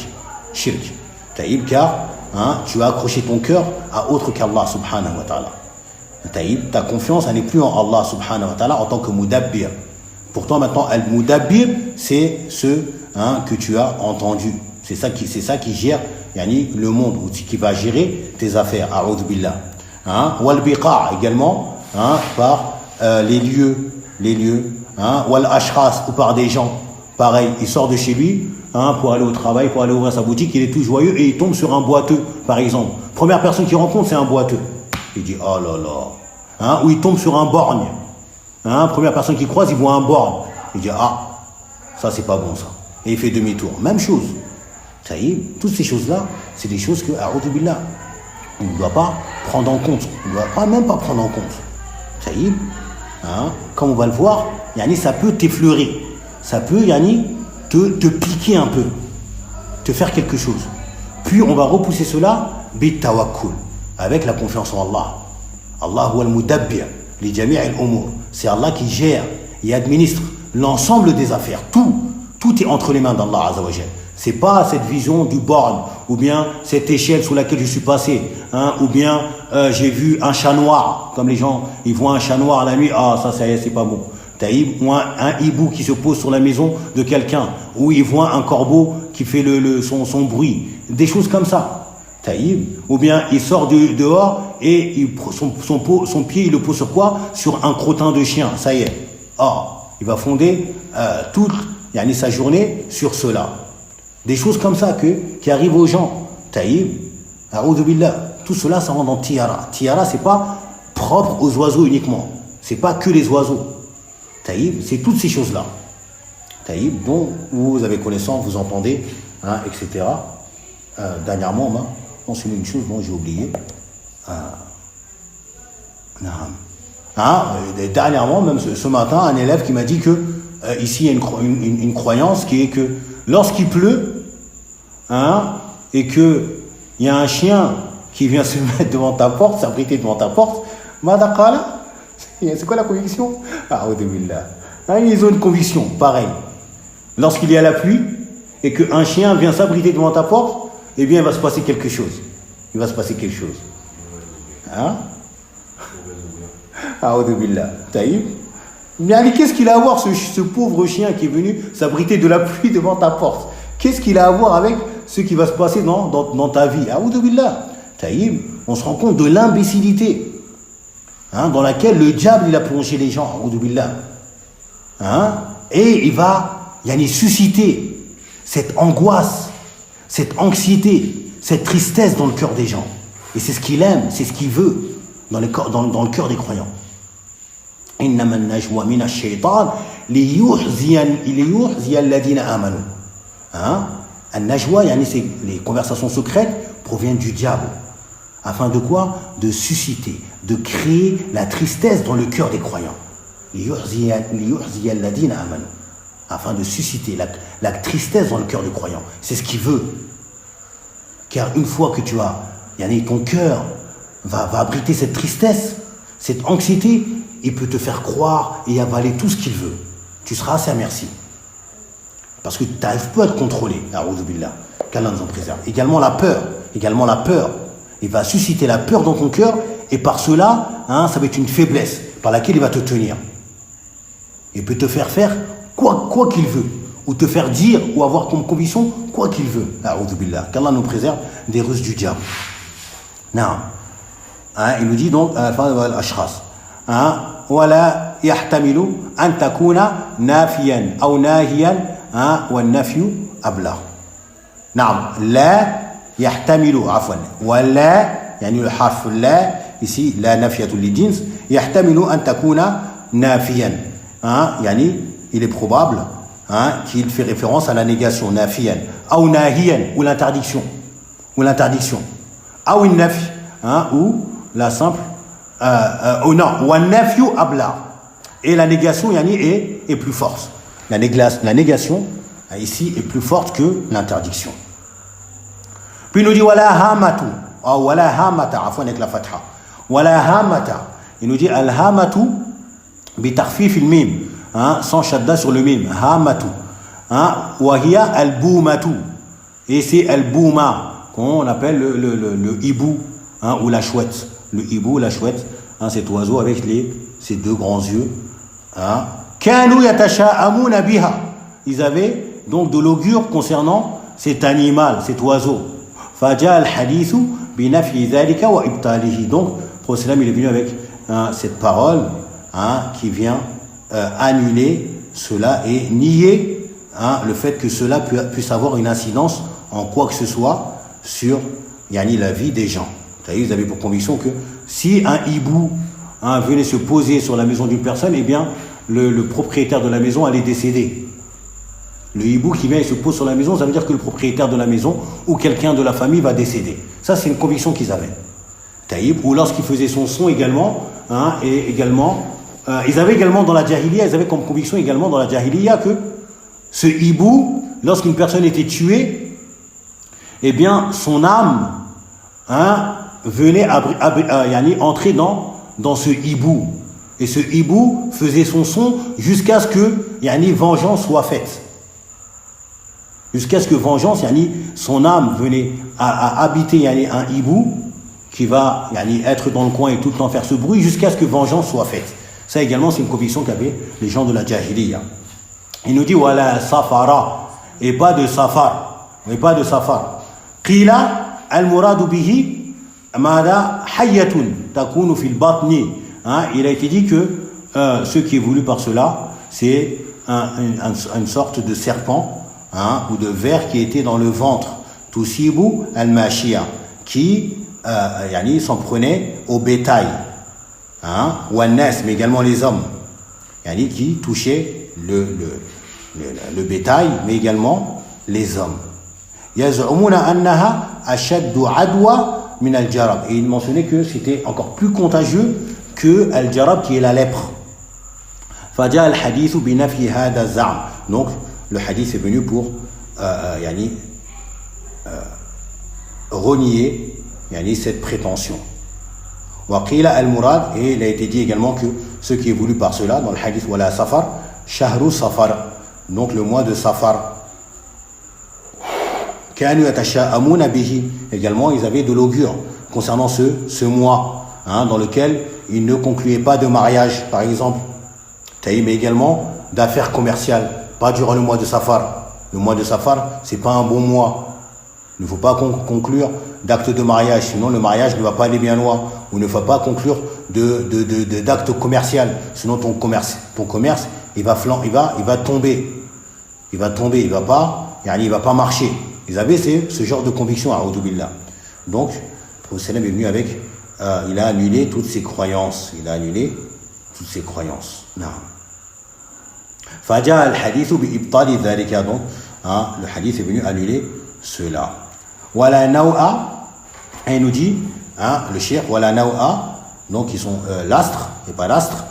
Taïb, car tu as accroché ton cœur à autre qu'Allah subhanahu wa ta'ala. Taïb, ta confiance, elle n'est plus en Allah subhanahu wa ta'ala en tant que mudabbir. Pourtant, maintenant, al-mudabbir, c'est ce que tu as entendu. C'est ça qui gère le monde, ou qui va gérer tes affaires. A'udhu billah. Wal-biqa' également, par les lieux, wal-ashras, ou par des gens. Pareil, il sort de chez lui pour aller au travail, pour aller ouvrir sa boutique, il est tout joyeux et il tombe sur un boiteux, par exemple. Première personne qu'il rencontre, c'est un boiteux. Il dit, oh là là. Ou il tombe sur un borgne. Première personne qu'il croise, il voit un borgne. Il dit, ça c'est pas bon ça. Et il fait demi-tour. Même chose. Ça y est, toutes ces choses-là, c'est des choses que, a'udhu billah, on ne doit pas prendre en compte. On ne doit même pas prendre en compte. Ça y est, comme on va le voir, ça peut t'effleurer. Ça peut, te piquer un peu. Te faire quelque chose. Puis on va repousser cela, bit tawakkul, avec la confiance en Allah. Allah huwa al-mudabbir, li jami' al-umur. C'est Allah qui gère et administre l'ensemble des affaires. Tout est entre les mains d'Allah Azza wa Jal. C'est pas cette vision du borgne, ou bien cette échelle sous laquelle je suis passé, ou bien j'ai vu un chat noir, comme les gens, ils voient un chat noir la nuit, ça y est, c'est pas bon. Taïb, ou un hibou qui se pose sur la maison de quelqu'un, ou il voit un corbeau qui fait son bruit, des choses comme ça. Taïb, ou bien il sort dehors et son pied il le pose sur quoi? Sur un crottin de chien, ça y est. Il va fonder toute sa journée sur cela. Des choses comme ça qui arrivent aux gens. Taïb, a'udhu billah, tout cela ça rentre dans tiara. Tiara, c'est pas propre aux oiseaux uniquement. C'est pas que les oiseaux. Taïb, c'est toutes ces choses-là. Taïb, dont vous avez connaissance, vous entendez, etc. Dernièrement, on se met une chose, j'ai oublié. Dernièrement, même ce matin, un élève qui m'a dit que ici il y a une croyance qui est que lorsqu'il pleut, et que il y a un chien qui vient se mettre devant ta porte, s'abriter devant ta porte, madaqala, c'est quoi la conviction? Ils ont une conviction, pareil. Lorsqu'il y a la pluie et qu'un chien vient s'abriter devant ta porte, eh bien il va se passer quelque chose. Taïb. Mais qu'est-ce qu'il a à voir ce pauvre chien qui est venu s'abriter de la pluie devant ta porte? Qu'est-ce qu'il a à voir avec ce qui va se passer dans ta vie? Taïb, on se rend compte de l'imbécilité dans laquelle le diable il a plongé les gens. Et il va susciter cette angoisse, cette anxiété, cette tristesse dans le cœur des gens. Et c'est ce qu'il aime, c'est ce qu'il veut dans le cœur des croyants. إنما النجوى من الشيطان ليحزي الذين آمنوا. An-najwa, c'est les conversations secrètes proviennent du diable. Afin de quoi? De susciter, de créer la tristesse dans le cœur des croyants. Afin de susciter la tristesse dans le cœur des croyants. C'est ce qu'il veut. Car une fois que tu as, ton cœur va abriter cette tristesse, cette anxiété, il peut te faire croire et avaler tout ce qu'il veut. Tu seras à sa merci. Parce que tu n'arrives pas à te contrôler. A'oudhu billah. Qu'Allah nous en préserve. Également la peur. Il va susciter la peur dans ton cœur et par cela, ça va être une faiblesse par laquelle il va te tenir. Il peut te faire faire quoi qu'il veut. Ou te faire dire ou avoir comme conviction quoi qu'il veut. A'oudhu billah. Qu'Allah nous préserve des ruses du diable. Non. Il nous dit donc, al-ashras. ولا يحتمل أن تكون نافيا أو ناهيا والنفي أبلغ. نعم لا يحتمل عفوا ولا le harf لا ici لا نافية للجنس يحتمل أن تكون نافيا il est probable qu'il fait référence à la négation nafiyan ou nahiyan ou l'interdiction ou une nafi ou la simple non, wa nafyu abla. Et la négation est plus forte. La négation ici est plus forte que l'interdiction. Puis il nous dit wala hamatu wala hamata afwan avec la fatha. Wala hamata. Il nous dit al hamatu bi takhfif al mim sans shadda sur le mim. Hamatu. Wa hiya al boumatu. Et c'est al bouma qu'on appelle le hibou ou la chouette. Le hibou, la chouette, cet oiseau avec ses deux grands yeux. Kanu yatasha'amuna biha. Ils avaient donc de l'augure concernant cet animal, cet oiseau. Faja al-hadithu bi nafyi dhalika wa ibtalihi. Donc, le prophète il est venu avec cette parole qui vient annuler cela et nier le fait que cela puisse avoir une incidence en quoi que ce soit sur la vie des gens. Ils avaient pour conviction que si un hibou venait se poser sur la maison d'une personne, eh bien, le propriétaire de la maison allait décéder. Le hibou qui vient et se pose sur la maison, ça veut dire que le propriétaire de la maison ou quelqu'un de la famille va décéder. Ça, c'est une conviction qu'ils avaient. Ou lorsqu'il faisait son son également, ils avaient également dans la jahiliya, ils avaient comme conviction également dans la jahiliya que ce hibou, lorsqu'une personne était tuée, eh bien, son âme, venait entrer dans ce hibou. Et ce hibou faisait son son jusqu'à ce que vengeance soit faite. Jusqu'à ce que vengeance, son âme venait à habiter un hibou qui va être dans le coin et tout le temps faire ce bruit jusqu'à ce que vengeance soit faite. Ça également, c'est une conviction qu'avaient les gens de la jahiliya. Il nous dit wala safara et pas de safar. Qila al-muradu bihi mada hayatun takunu fil batni. Il a été dit que ce qui est voulu par cela, c'est une sorte de serpent ou de ver qui était dans le ventre. Tusibu al-mashia, qui s'en prenait au bétail. Ou al-nas, mais également les hommes. Qui touchaient le bétail, mais également les hommes. Yaz'umuna annaha ashaddu adwa min al-jarab. Et il mentionnait que c'était encore plus contagieux que al-jarab qui est la lèpre. Faja al-hadithu bi nafyi hada zam. Donc le hadith est venu pour renier cette prétention. Wa qila al-murad, et il a été dit également que ce qui est voulu par cela dans le hadith wala safar shahru safar, donc le mois de safar. Kanu yatasha'amuna bihi, également ils avaient de l'augure concernant ce mois dans lequel ils ne concluaient pas de mariage par exemple, mais également d'affaires commerciales, pas durant le mois de Safar. Le mois de Safar, c'est pas un bon mois. Il ne faut pas conclure d'actes de mariage, sinon le mariage ne va pas aller bien loin. Ou il ne faut pas conclure d'actes commerciaux, sinon ton commerce il va tomber. Il va pas marcher. Ils avaient ce genre de conviction à A'udhu billah. Donc, le prophète est venu avec, il a annulé toutes ces croyances. Non. Faja al-hadithu bi ibtali dhalika, donc le hadith est venu annuler cela. Wala naw'a, et il nous dit le cheikh wala naw'a donc qui sont l'astre et pas l'astre.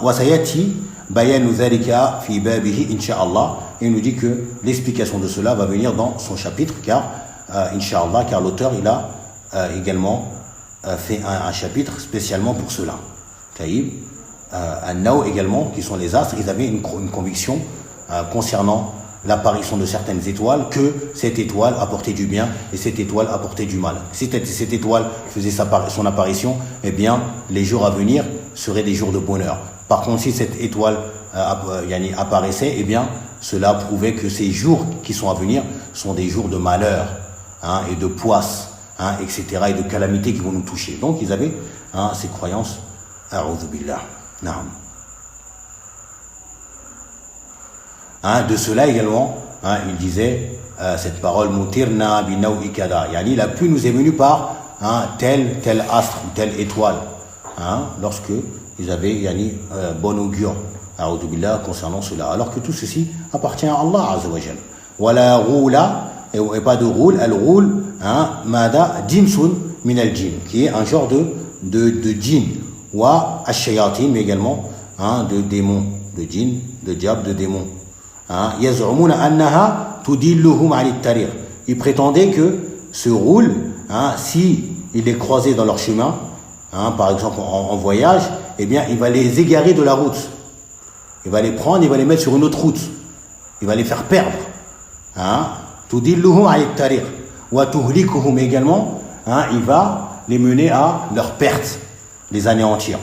Wasayati bayanu dhalika fi babihi insha'Allah. Il nous dit que l'explication de cela va venir dans son chapitre, car insha'Allah, car l'auteur il a également fait un chapitre spécialement pour cela. Taïb, An-Naw également, qui sont les astres, ils avaient une conviction concernant l'apparition de certaines étoiles, que cette étoile apportait du bien et cette étoile apportait du mal. Si cette étoile faisait son apparition, eh bien les jours à venir seraient des jours de bonheur. Par contre, si cette étoile apparaissait, eh bien cela prouvait que ces jours qui sont à venir sont des jours de malheur, et de poisse, etc., et de calamités qui vont nous toucher. Donc ils avaient ces croyances. A'udhu billah. Naam. De cela également, il disait cette parole mutirna bi nawi kada, yani la pluie nous est venue par tel astre ou telle étoile, lorsque ils avaient bon augure, a'udhu billah, concernant cela, alors que tout ceci appartient à Allah azza wa jal. Wala roula, et pas de roule, al roule, mada jinsun min al jin, qui est un genre de djinn, wa ash-shayatin, mais également de démons, de djinn, de diable, de démons. Ils prétendaient que ce roule, si il les croisait dans leur chemin, par exemple en voyage, eh bien il va les égarer de la route. Il va les prendre, il va les mettre sur une autre route. Il va les faire perdre. Également, il va les mener à leur perte, les anéantir.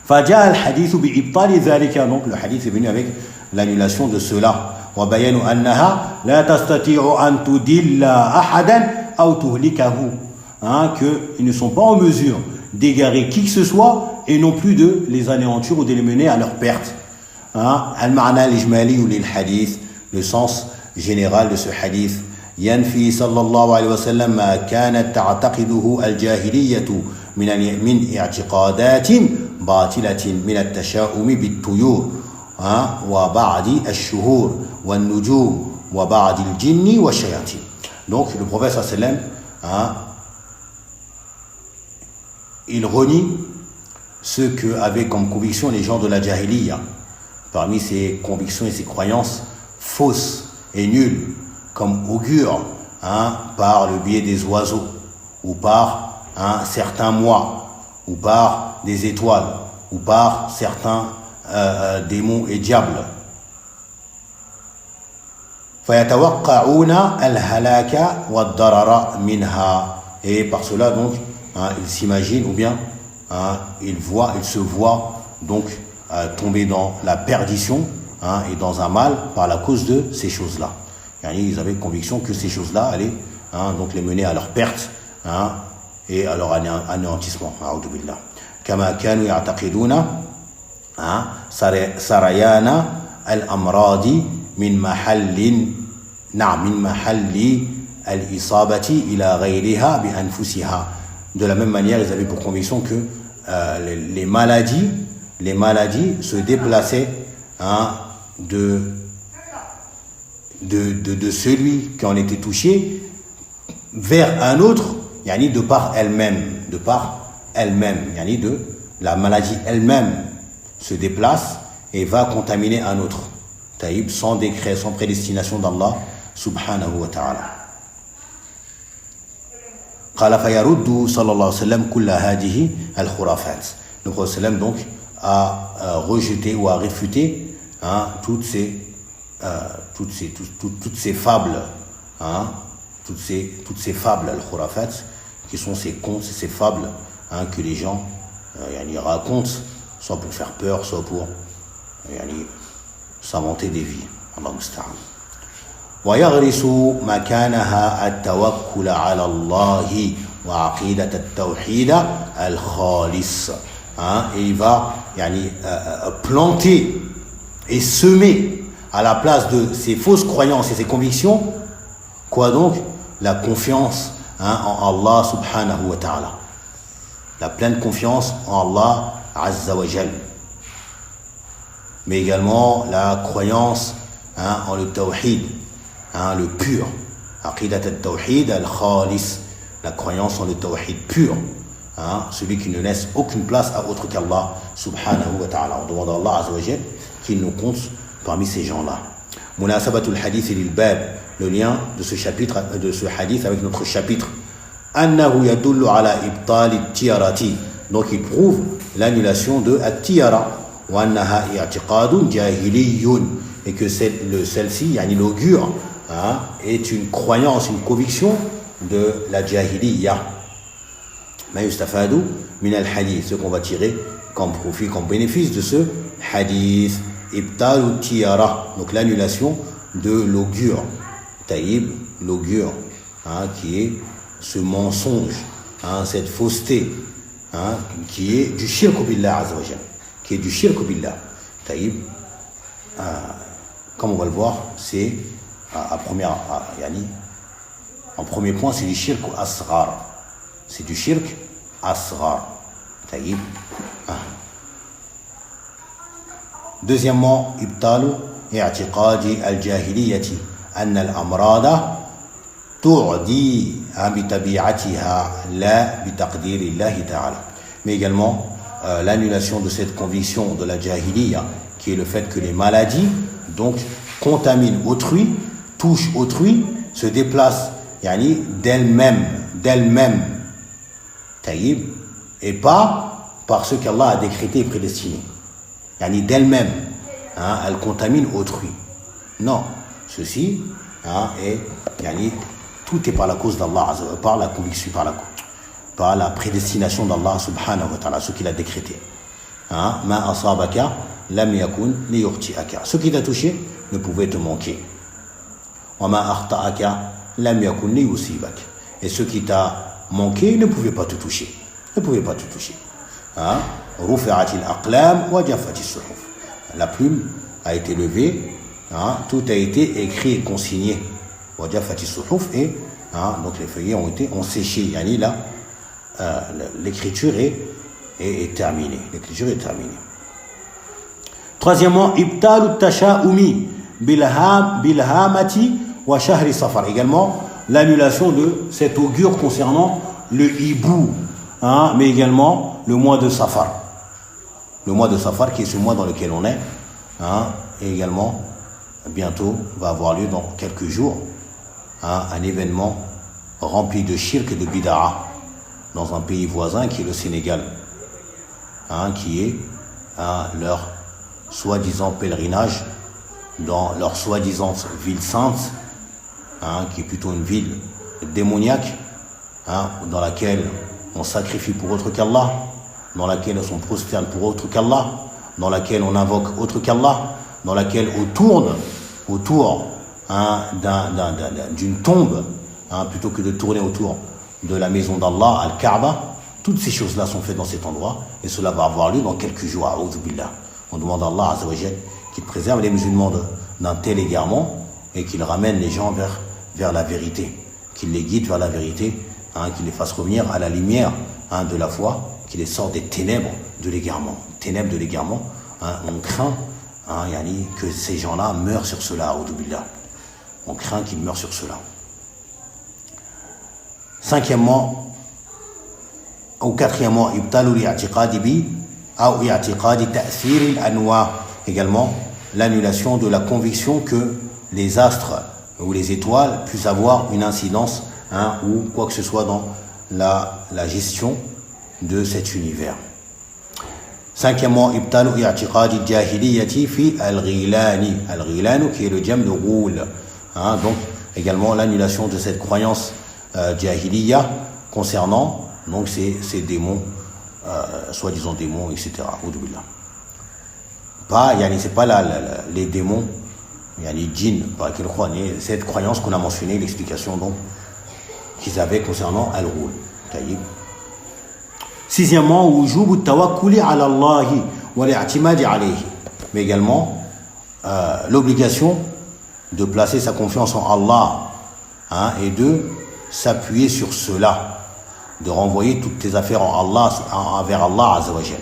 Donc le hadith est venu avec l'annulation de cela. Qu'ils ne sont pas en mesure d'égarer qui que ce soit et non plus de les anéantir ou de les mener à leur perte. Al-ma'na al-ijmali ou l'il-hadith, le sens général de ce hadith. ينفي صلى الله عليه وسلم ما كانت تعتقده الجاهلية من اعتقادات باطلة من التشاؤم بالطيور وبعض الشهور والنجوم وبعض الجن والشياطين. Donc le prophète صلى الله عليه وسلم, il renie ce que avaient comme conviction les gens de la Jahiliya, parmi ces convictions et ces croyances fausses et nulles, comme augure par le biais des oiseaux, ou par certains mois, ou par des étoiles, ou par certains démons et diables. Et par cela donc il s'imagine, ou bien il se voit donc tomber dans la perdition et dans un mal par la cause de ces choses-là. Ils avaient conviction que ces choses-là allaient donc les mener à leur perte et à leur anéantissement. A'udhu billah. Kama kanu ya'taqiduna sarayana al-amradi min mahalli al-isabati ila ghayriha bi anfusiha. De la même manière, ils avaient pour conviction que les maladies se déplaçaient de celui qui en était touché vers un autre, de par elle-même, la maladie elle-même se déplace et va contaminer un autre, taïb, sans décret, sans prédestination d'Allah subhanahu wa ta'ala. قال فيرد صلى الله عليه وسلم كل هذه الخرافات. Le prophète sallam donc a rejeté ou a réfuté toutes ces fables, toutes ces fables al-khurafat, qui sont ces contes, ces fables que les gens racontent, soit pour faire peur, soit pour s'inventer des vies. Allah musta'an. ويغرس مكانها التوكل على الله وعقيدة التوحيد الخالص. Et il va planter et semer à la place de ces fausses croyances et ces convictions, quoi donc? La confiance en Allah subhanahu wa ta'ala, la pleine confiance en Allah azza wa jal, mais également la croyance en le tawhid, le pur, aqidat al-tawhid al-khalis, la croyance en le tawhid pur, celui qui ne laisse aucune place à autre qu'Allah subhanahu wa ta'ala. On demande à Allah azza wa jal qu'il nous compte parmi ces gens-là. Munasabatul hadith lil bab, le lien de ce chapitre, de ce hadith avec notre chapitre. Annahu yadullu ala ibtali tiyarati, donc il prouve l'annulation de at-tiyara, wa annaha i'tiqadun jahiliyun, et que celle-ci, yani l'augure, est une croyance, une conviction de la jahiliya. Ma yustafadu min al-hadith, ce qu'on va tirer comme profit, comme bénéfice de ce hadith. Ibtalu tiyara, donc l'annulation de l'augure. Taïb, l'augure, qui est ce mensonge, cette fausseté, qui est du shirk billah azza wa jal, qui est du shirk billah. Taïb, comme on va le voir, c'est en premier point, c'est du shirk asghar. C'est du shirk asghar. Taïb. Deuxièmement, ibtalu i'tiqadi al-jahiliyati anna al-amrada tu'di bi tabi'atiha la bi taqdirillahi ta'ala. Mais également l'annulation de cette conviction de la jahiliya, qui est le fait que les maladies donc contaminent autrui, touchent autrui, se déplacent d'elles-mêmes, taïb, et pas par ce qu'Allah a décrété et prédestiné. D'elle-même, elle contamine autrui. Non, ceci tout est par la cause d'Allah, par la conviction, par la prédestination d'Allah subhanahu wa ta'ala, ce qu'il a décrété. Ma asabaka lam yakun li yukhti'aka. Ce qui t'a touché ne pouvait te manquer. Wa ma akhta'aka lam yakun li yusibak. Et ce qui t'a manqué ne pouvait pas te toucher. Rufi'atil aqlam wa jaffatis suhuf. La plume a été levée, tout a été écrit et consigné. Wa jaffatis suhuf, et donc les feuillets ont séché. L'écriture est terminée. Troisièmement, ibtalu tasha'umi bilhamati wa shahri safar. Également l'annulation de cet augure concernant le hibou, mais également le mois de Safar. Le mois de Safar, qui est ce mois dans lequel on est, et également, bientôt, va avoir lieu dans quelques jours, un événement rempli de shirk et de bid'a dans un pays voisin qui est le Sénégal, qui est leur soi-disant pèlerinage dans leur soi-disant ville sainte, qui est plutôt une ville démoniaque, dans laquelle on sacrifie pour autre qu'Allah, dans laquelle on se prosterne pour autre qu'Allah, dans laquelle on invoque autre qu'Allah, dans laquelle on tourne autour d'une tombe, plutôt que de tourner autour de la maison d'Allah, Al-Kaaba. Toutes ces choses-là sont faites dans cet endroit, et cela va avoir lieu dans quelques jours. A'udhu billah. On demande à Allah azza wa jal qu'il préserve les musulmans d'un tel égarement, et qu'il ramène les gens vers la vérité, qu'il les guide vers la vérité, qu'il les fasse revenir à la lumière de la foi, qu'il les sorte des ténèbres de l'égarement. On craint que ces gens-là meurent sur cela, a'udhu billah. On craint qu'ils meurent sur cela. Quatrièmement, ibtalu li'atiqadi bi ou i'tiqadi ta'thir al-anwa. Également l'annulation de la conviction que les astres ou les étoiles puissent avoir une incidence ou quoi que ce soit dans la gestion de cet univers. Cinquièmement, ibtalu i'tiqadi jahiliyati fi al-ghilani. Al-ghilanu, qui est le jam de roule. Donc également l'annulation de cette croyance jahiliya concernant donc ces démons, soi-disant démons, etc. C'est pas les démons, les djinns, cette croyance qu'on a mentionnée, l'explication donc qu'ils avaient concernant al-roul. Sixièmement, wujubu tawakkuli ala Allahi wa li'timadi alayhi. Mais également l'obligation de placer sa confiance en Allah, et de s'appuyer sur cela, de renvoyer toutes tes affaires vers Allah azza wa jal.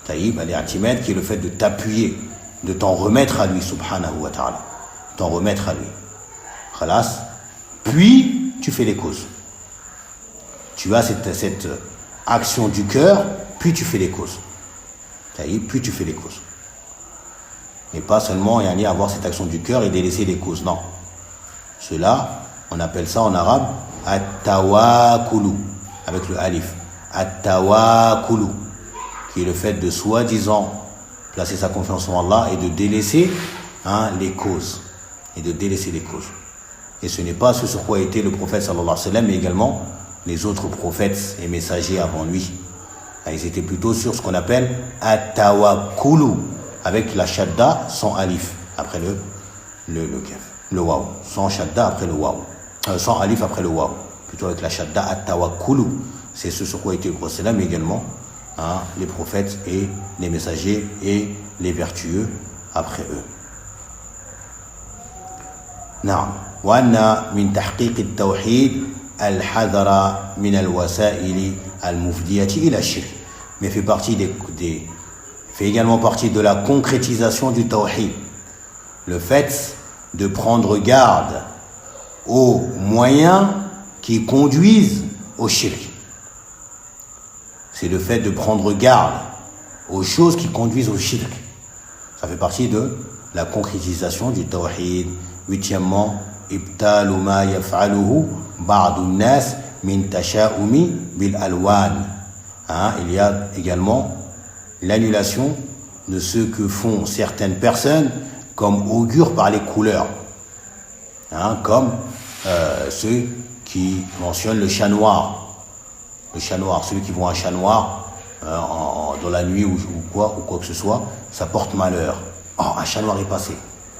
Taïb al-i'timad, qui est le fait de t'appuyer, de t'en remettre à lui subhanahu wa ta'ala, t'en remettre à lui. Khalas. Puis tu fais les causes. Tu as action du cœur, puis tu fais les causes. Puis tu fais les causes. Et pas seulement avoir cette action du cœur et délaisser les causes. Non. Cela, on appelle ça en arabe at-tawakkulu, avec le alif. At-tawakkulu, qui est le fait de soi-disant placer sa confiance en Allah et de délaisser les causes. Et de délaisser les causes. Et ce n'est pas ce sur quoi était le prophète sallallahu alayhi wa sallam, mais également les autres prophètes et messagers avant lui. Ils étaient plutôt sur ce qu'on appelle at-tawakkulu, avec la shadda sans alif après le waw, sans shadda après le waw, sans alif après le waw, plutôt avec la shadda at-tawakkulu. C'est ce sur quoi était le prophète, mais également les prophètes et les messagers et les vertueux après eux. نعم وأن من تحقيق التوحيد الحذر من الوسائل المفضية إلى الشرك. Mais fait également partie de la concrétisation du tawhid, le fait de prendre garde aux moyens qui conduisent au shirk. C'est le fait de prendre garde aux choses qui conduisent au shirk. Ça fait partie de la concrétisation du tawhid. Huitièmement, ibtalu ma yaf'aluhu ba'du an-nas min tasha'umi bil alwan. Il y a également l'annulation de ce que font certaines personnes comme augure par les couleurs. Comme ceux qui mentionnent le chat noir. Le chat noir, ceux qui voient un chat noir dans la nuit ou quoi que ce soit, ça porte malheur. Oh, un chat noir est passé,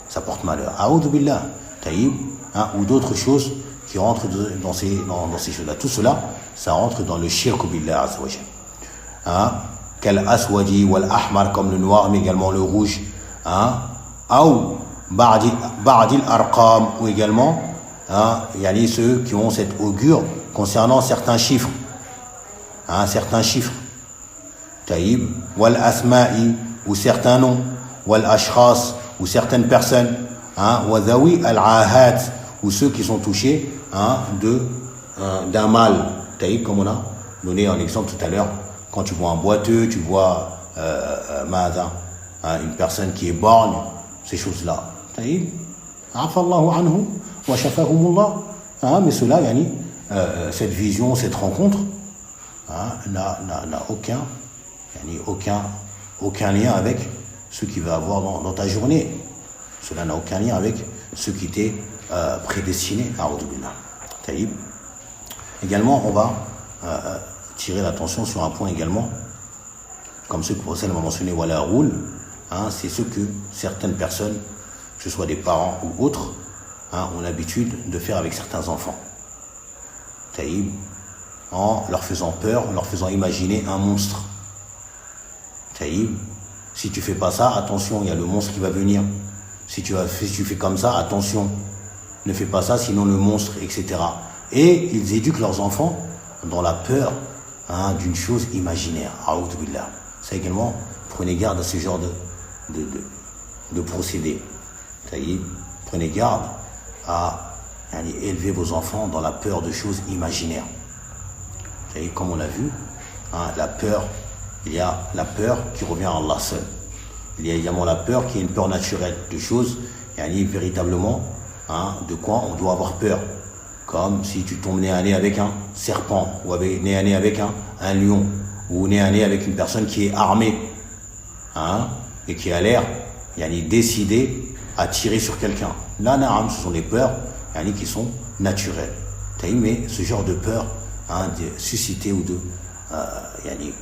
ça porte malheur. A'oudhu billah, taïb, ou d'autres choses qui rentrent dans ces choses-là. Tout cela, ça rentre dans le shirk billah azza wa jalla. Kal aswadi wal ahmar, comme le noir, mais également le rouge. Ou ba'dil arqam, ou également ceux qui ont cette augure concernant certains chiffres. Certains chiffres. Taïb, wal asma'i, ou certains noms. Wal ashkhas, ou certaines personnes. Wa dhawi al ahat, ou ceux qui sont touchés d'un mal. Taïb, comme on a donné un exemple tout à l'heure. Quand tu vois un boiteux, tu vois une personne qui est borgne, ces choses-là. Taïb, afallahu anhu wa shafahumullah. Mais cela, cette vision, cette rencontre, n'a aucun lien avec ce qu'il va avoir dans ta journée. Cela n'a aucun lien avec ce qui t'est prédestiné. Taïb. Également, on va tirer l'attention sur un point également, comme ce que le prophète m'a mentionné, wala roule, c'est ce que certaines personnes, que ce soit des parents ou autres, ont l'habitude de faire avec certains enfants. Taïb, en leur faisant peur, en leur faisant imaginer un monstre. Taïb, si tu fais pas ça, attention, il y a le monstre qui va venir. Si tu fais comme ça, attention, ne fais pas ça, sinon le monstre, etc. Et ils éduquent leurs enfants dans la peur d'une chose imaginaire. A'oudhu billah. Ça également, prenez garde à ce genre de procédé. Taïb, prenez garde à élever vos enfants dans la peur de choses imaginaires. Taïb, comme on l'a vu, la peur, il y a la peur qui revient à Allah seul. Il y a également la peur qui est une peur naturelle, de choses, véritablement, de quoi on doit avoir peur. Comme si tu tombes nez à nez avec un serpent, ou nez à nez avec un lion, ou nez à nez avec une personne qui est armée, et qui a l'air décidé à tirer sur quelqu'un. Là, naam, ce sont des peurs qui sont naturelles. Mais ce genre de peur, de susciter ou de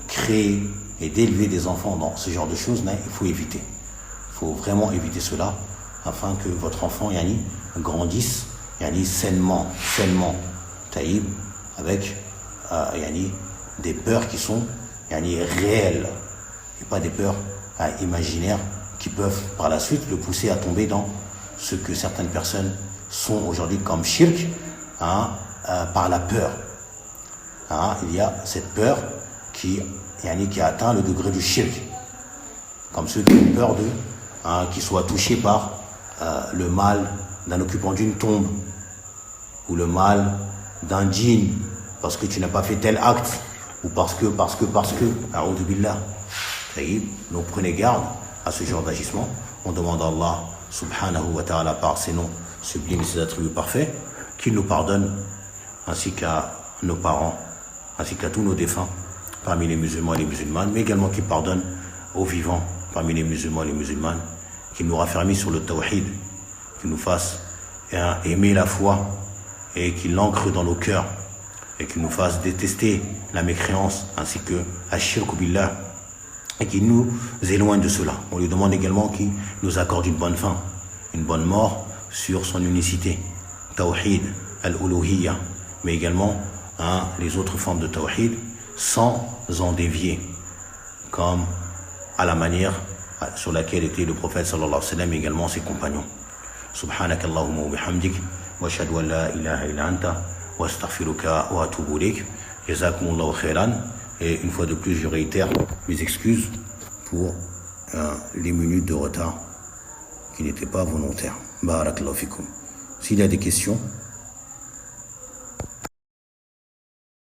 créer et d'élever des enfants dans ce genre de choses, il faut éviter. Il faut vraiment éviter cela, afin que votre enfant grandisse sainement, taïb, avec des peurs qui sont réelles, et pas des peurs imaginaires qui peuvent par la suite le pousser à tomber dans ce que certaines personnes sont aujourd'hui comme shirk, par la peur. Il y a cette peur qui a atteint le degré du shirk, comme ceux qui ont peur qu'ils soient touchés par le mal d'un occupant d'une tombe, ou le mal d'un djinn, parce que tu n'as pas fait tel acte, ou parce que, a'oudhu billah. Donc prenez garde à ce genre d'agissement. On demande à Allah subhanahu wa ta'ala par ses noms sublimes et ses attributs parfaits qu'il nous pardonne, ainsi qu'à nos parents, ainsi qu'à tous nos défunts parmi les musulmans et les musulmanes, mais également qu'il pardonne aux vivants parmi les musulmans et les musulmanes, qu'il nous raffermisse sur le tawhid, qu'il nous fasse aimer la foi et qu'il l'ancre dans nos cœurs et qu'il nous fasse détester la mécréance ainsi que ashirku billah et qu'il nous éloigne de cela. On lui demande également qu'il nous accorde une bonne fin, une bonne mort sur son unicité, tawhid, al-uluhiyya, mais également les autres formes de tawhid sans en dévier, comme à la manière sur laquelle était le prophète sallallahu alayhi wa sallam et également ses compagnons. Subhanak Allahumma wa bihamdik wa ashhadu an la ilaha illa anta wa astaghfiruka wa atubu ilayk. Jazakumullahu khairan. Et une fois de plus, je réitère mes excuses pour les minutes de retard qui n'étaient pas volontaires. Barakallahu fikum. S'il y a des questions,